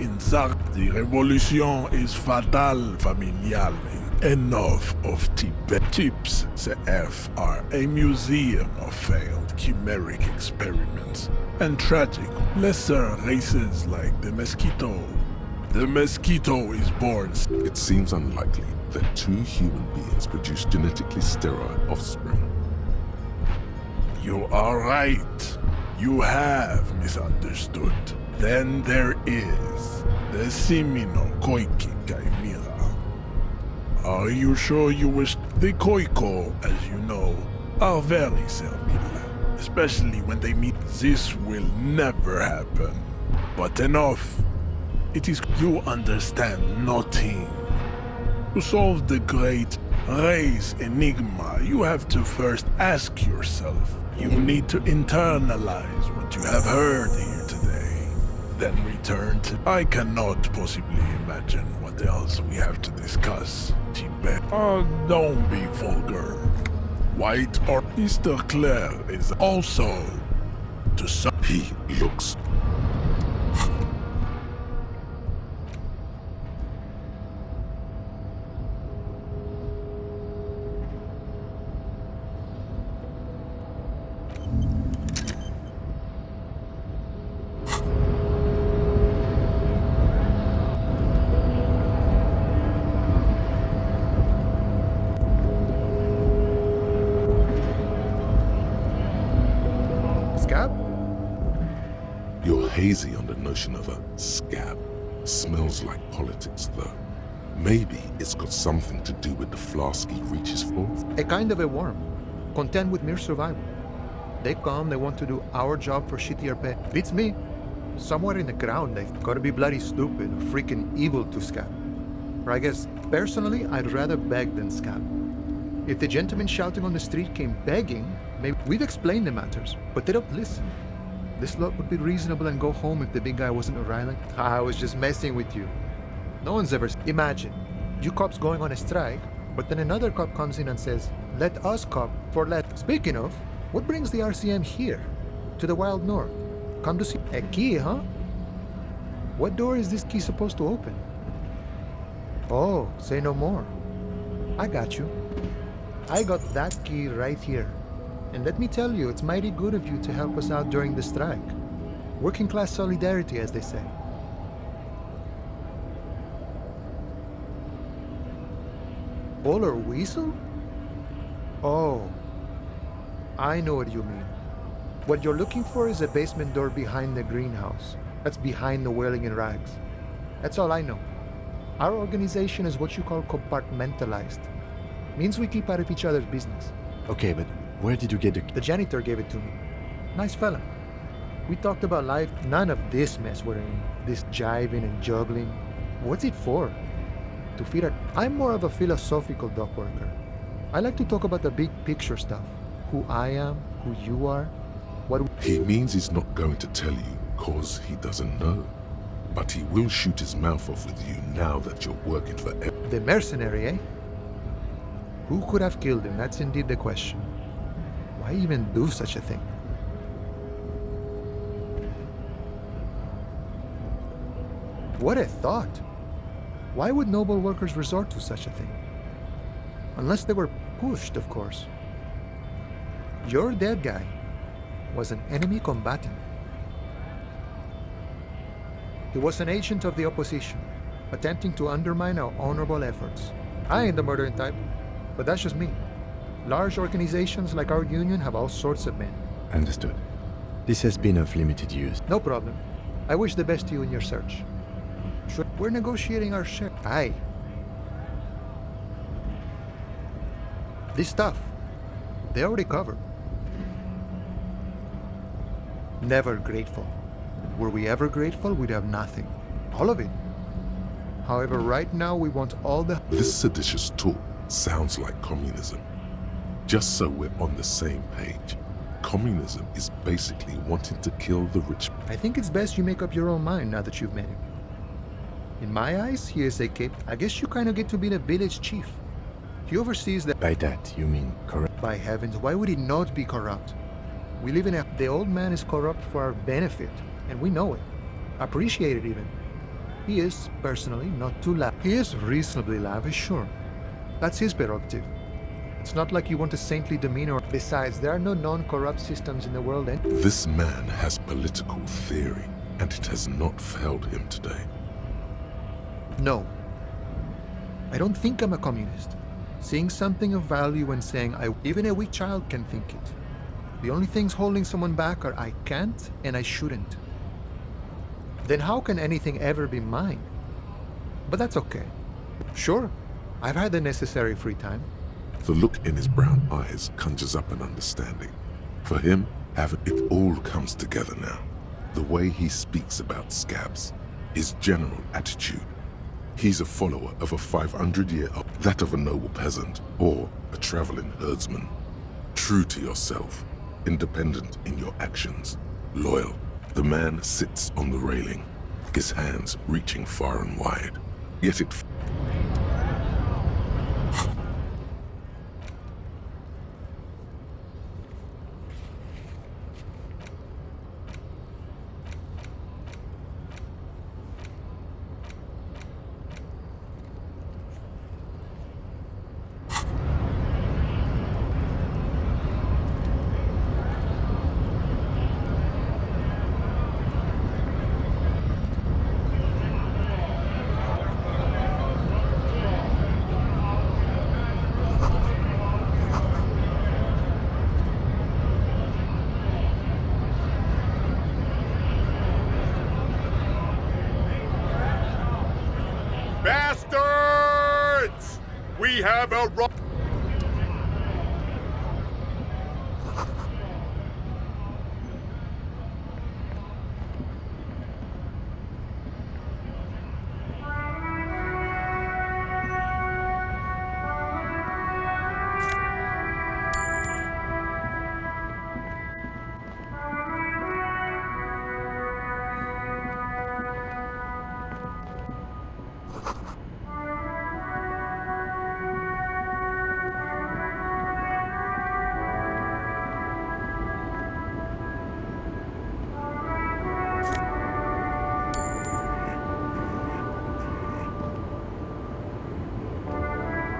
In the revolution is fatal, familial. Enough of Tibet. Tips CF are a museum of failed chimeric experiments and tragic lesser races like the mosquito. The mosquito is born. It seems unlikely that two human beings produce genetically sterile offspring. You are right. You have misunderstood. Then there is the Simino Koiki Chimera. Are you sure you wish? The Koiko, as you know, are very servile, especially when they meet. This will never happen. But enough. It is you understand nothing. To solve the great race enigma, you have to first ask yourself. You need to internalize what you have heard here today. Then return to... I cannot possibly imagine what else we have to discuss. Tibet. Don't be vulgar. White or Mr. Claire is also to some... He looks... You're hazy on the notion of a scab. Smells like politics, though. Maybe it's got something to do with the flask he reaches for? A kind of a worm, content with mere survival. They come, they want to do our job for shittier pay. Beats me. Somewhere in the ground, they've got to be bloody stupid or freaking evil to scab. Or I guess, personally, I'd rather beg than scab. If the gentleman shouting on the street came begging, maybe we've explained the matters, but they don't listen. This lot would be reasonable and go home if the big guy wasn't arriving. I was just messing with you. No one's ever... Imagine, you cops going on a strike, but then another cop comes in and says, let us cop for let... Speaking of, what brings the RCM here? To the wild north? Come to see... A key, huh? What door is this key supposed to open? Oh, say no more. I got you. I got that key right here. And let me tell you, it's mighty good of you to help us out during the strike. Working class solidarity, as they say. Polar weasel? Oh, I know what you mean. What you're looking for is a basement door behind the greenhouse. That's behind the wailing in rags. That's all I know. Our organization is what you call compartmentalized. Means we keep out of each other's business. Okay, but where did you get the... The janitor gave it to me. Nice fella. We talked about life. None of this mess we're in. This jiving and juggling. What's it for? To feed our... I'm more of a philosophical dock worker. I like to talk about the big picture stuff. Who I am, who you are, what... He means he's not going to tell you, cause he doesn't know. But he will shoot his mouth off with you now that you're working for... The mercenary, eh? Who could have killed him? That's indeed the question. Why even do such a thing? What a thought! Why would noble workers resort to such a thing? Unless they were pushed, of course. Your dead guy was an enemy combatant. He was an agent of the opposition, attempting to undermine our honorable efforts. I ain't the murdering type, but that's just me. Large organizations like our union have all sorts of men. Understood. This has been of limited use. No problem. I wish the best to you in your search. Sure, we're negotiating our share. Aye. This stuff, they already covered. Never grateful. Were we ever grateful, we'd have nothing. All of it. However, right now we want all the... This seditious talk sounds like communism. Just so we're on the same page. Communism is basically wanting to kill the rich. I think it's best you make up your own mind now that you've met him. In my eyes, he is a kid. I guess you kind of get to be the village chief. He oversees the... By that, you mean corrupt? By heavens, why would he not be corrupt? We live in a... The old man is corrupt for our benefit, and we know it. Appreciate it even. He is, personally, not too lavish. He is reasonably lavish, sure. That's his prerogative. It's not like you want a saintly demeanor. Besides, there are no non-corrupt systems in the world. This man has political theory, and it has not failed him today. No. I don't think I'm a communist. Seeing something of value and saying, even a weak child can think it. The only things holding someone back are I can't and I shouldn't. Then how can anything ever be mine? But that's okay. Sure, I've had the necessary free time. The look in his brown eyes conjures up an understanding. For him, it all comes together now. The way he speaks about scabs, his general attitude. He's a follower of a 500-year-old, that of a noble peasant or a traveling herdsman. True to yourself, independent in your actions, loyal. The man sits on the railing, his hands reaching far and wide. Yet it... Bastards! We have a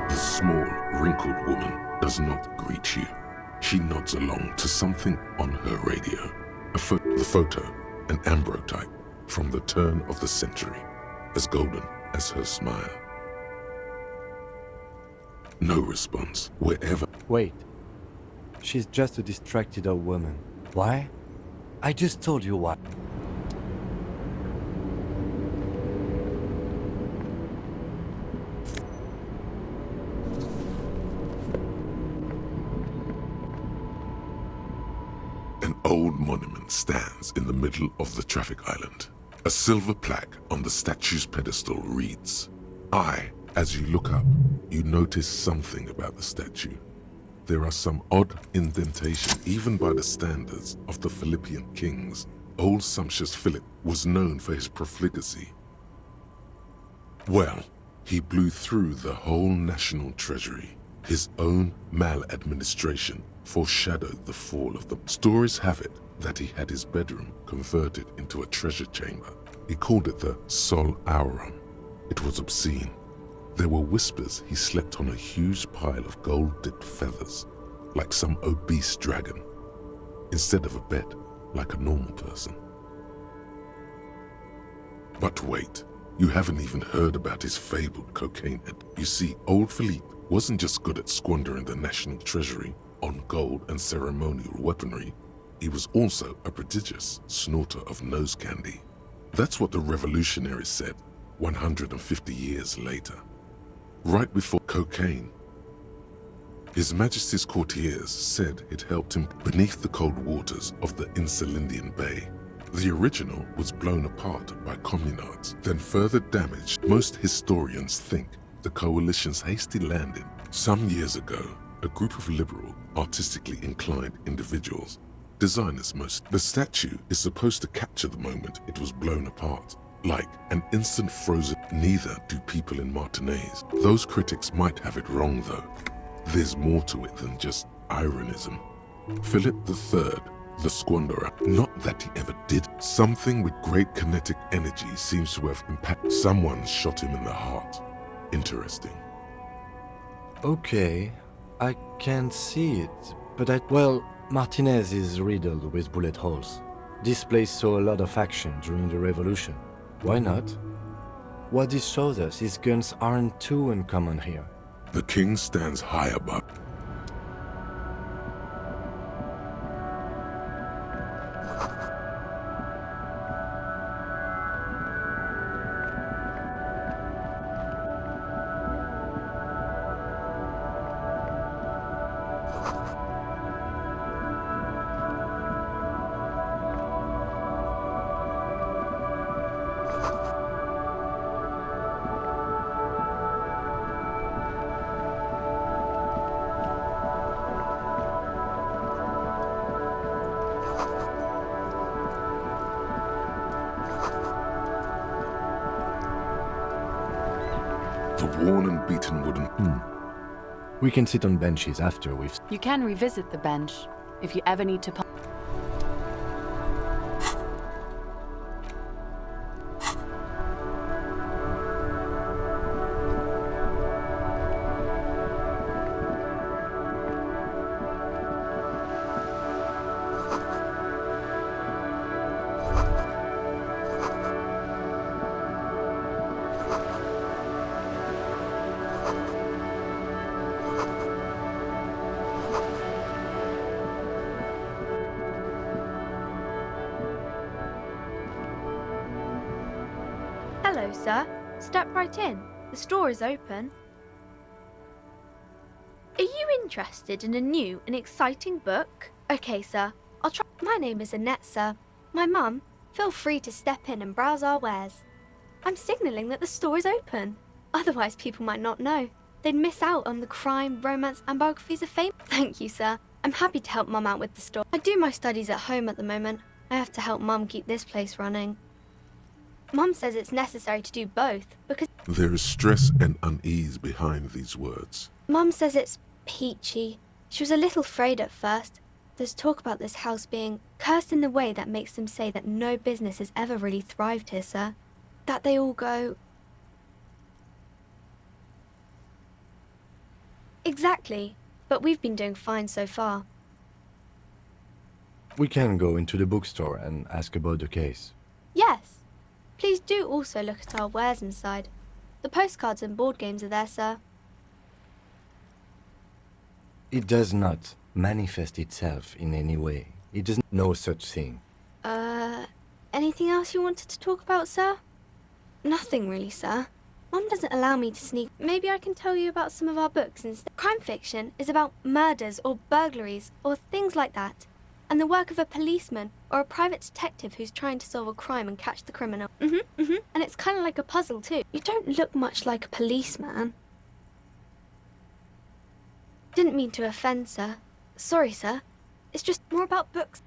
The small, wrinkled woman does not greet you. She nods along to something on her radio. The photo, an ambrotype from the turn of the century, as golden as her smile. No response, wherever... Wait. She's just a distracted old woman. Why? I just told you why. An old monument stands in the middle of the traffic island. A silver plaque on the statue's pedestal reads, As you look up, you notice something about the statue. There are some odd indentations even by the standards of the Philippian kings. Old sumptuous Philip was known for his profligacy. Well, he blew through the whole national treasury. His own maladministration foreshadowed the fall of the... Stories have it that he had his bedroom converted into a treasure chamber. He called it the Sol Aurum. It was obscene. There were whispers he slept on a huge pile of gold-dipped feathers, like some obese dragon, instead of a bed, like a normal person. But wait, you haven't even heard about his fabled cocaine head. You see, old Philippe wasn't just good at squandering the national treasury on gold and ceremonial weaponry, he was also a prodigious snorter of nose candy. That's what the revolutionaries said 150 years later. Right before cocaine, His Majesty's courtiers said it helped him beneath the cold waters of the Insulindian Bay. The original was blown apart by communards, then further damaged. Most historians think the coalition's hasty landing some years ago, a group of liberal, artistically inclined individuals, designers most. The statue is supposed to capture the moment it was blown apart. Like an instant frozen, neither do people in Martinez. Those critics might have it wrong though. There's more to it than just ironism. Philip III The squanderer. Not that he ever did. Something with great kinetic energy seems to have impacted. Someone shot him in the heart. Interesting. Okay, I can see it, but well, Martinez is riddled with bullet holes. This place saw a lot of action during the revolution. Why not? What this shows us is guns aren't too uncommon here. The king stands high above. The worn and beaten wooden... We can sit on benches after we've... You can revisit the bench if you ever need to... Hello, sir. Step right in. The store is open. Are you interested in a new and exciting book? Okay, sir. I'll try. My name is Annette, sir. My mum. Feel free to step in and browse our wares. I'm signalling that the store is open. Otherwise, people might not know. They'd miss out on the crime, romance, and biographies of fame. Thank you, sir. I'm happy to help Mum out with the store. I do my studies at home at the moment. I have to help Mum keep this place running. Mum says it's necessary to do both because... There is stress and unease behind these words. Mum says it's peachy. She was a little afraid at first. There's talk about this house being cursed in the way that makes them say that no business has ever really thrived here, sir. That they all go... Exactly. But we've been doing fine so far. We can go into the bookstore and ask about the case. Yes. Please do also look at our wares inside. The postcards and board games are there, sir. It does not manifest itself in any way. It does no such thing. Anything else you wanted to talk about, sir? Nothing really, sir. Mum doesn't allow me to sneak. Maybe I can tell you about some of our books instead. Crime fiction is about murders or burglaries or things like that. And the work of a policeman or a private detective who's trying to solve a crime and catch the criminal. And it's kind of like a puzzle too. You don't look much like a policeman. Didn't mean to offend, sir. Sorry, sir. It's just more about books.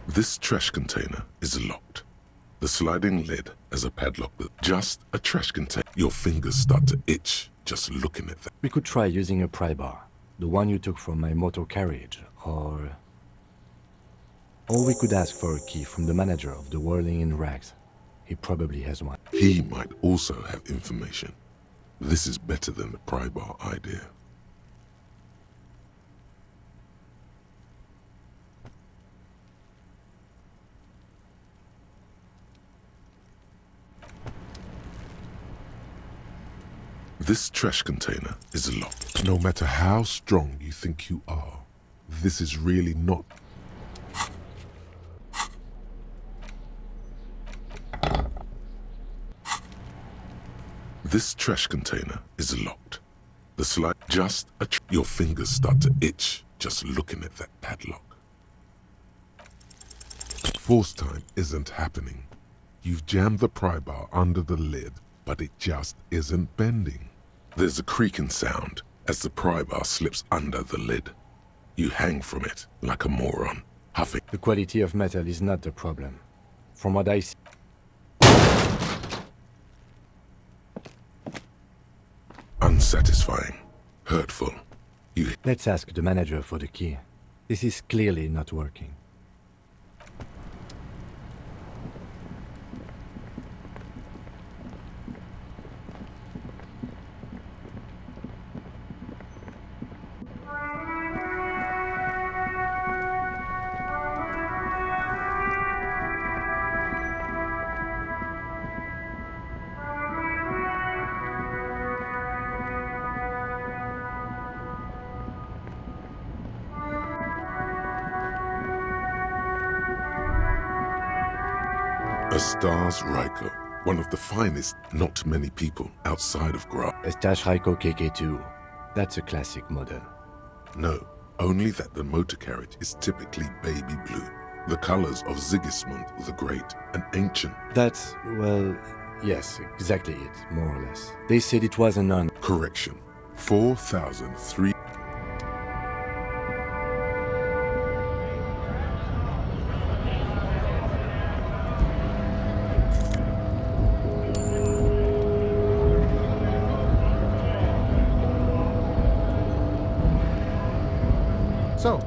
This trash container is locked. The sliding lid has a padlock that just a trash container. Your fingers start to itch just looking at that. We could try using a pry bar, the one you took from my motor carriage, or we could ask for a key from the manager of the Whirling in Rags. He probably has one. He might also have information. This is better than the pry bar idea. This trash container is locked. No matter how strong you think you are, this is really not. This trash container is locked. The slide just your fingers start to itch just looking at that padlock. Force time isn't happening. You've jammed the pry bar under the lid, but it just isn't bending. There's a creaking sound as the pry bar slips under the lid. You hang from it like a moron, huffing. The quality of metal is not the problem. From what I see... Unsatisfying, hurtful. Let's ask the manager for the key. This is clearly not working. Estars Raiko, one of the finest, not many people outside of Gra. Estars Raiko KK2. That's a classic model. No, only that the motor carriage is typically baby blue. The colors of Sigismund the Great, an ancient. That's, well, yes, exactly it, more or less. They said it was an Correction. 4,003. So,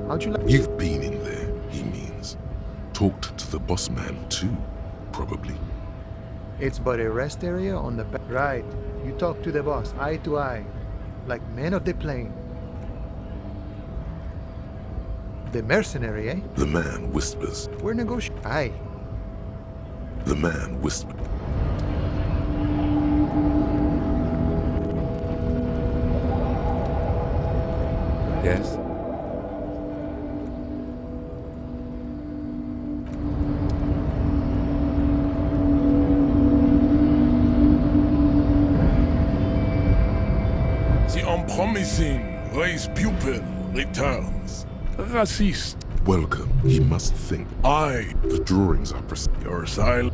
how'd you like? You've been in there, he means. Talked to the boss man too, probably. It's but a rest area on the back. Right. You talk to the boss, eye to eye. Like men of the plane. The mercenary, eh? The man whispers. We're negotiating. Aye. The man whispers. Yes? The unpromising race pupil returns. Racist. Welcome, he must think. I. The drawings are precise. Your silence.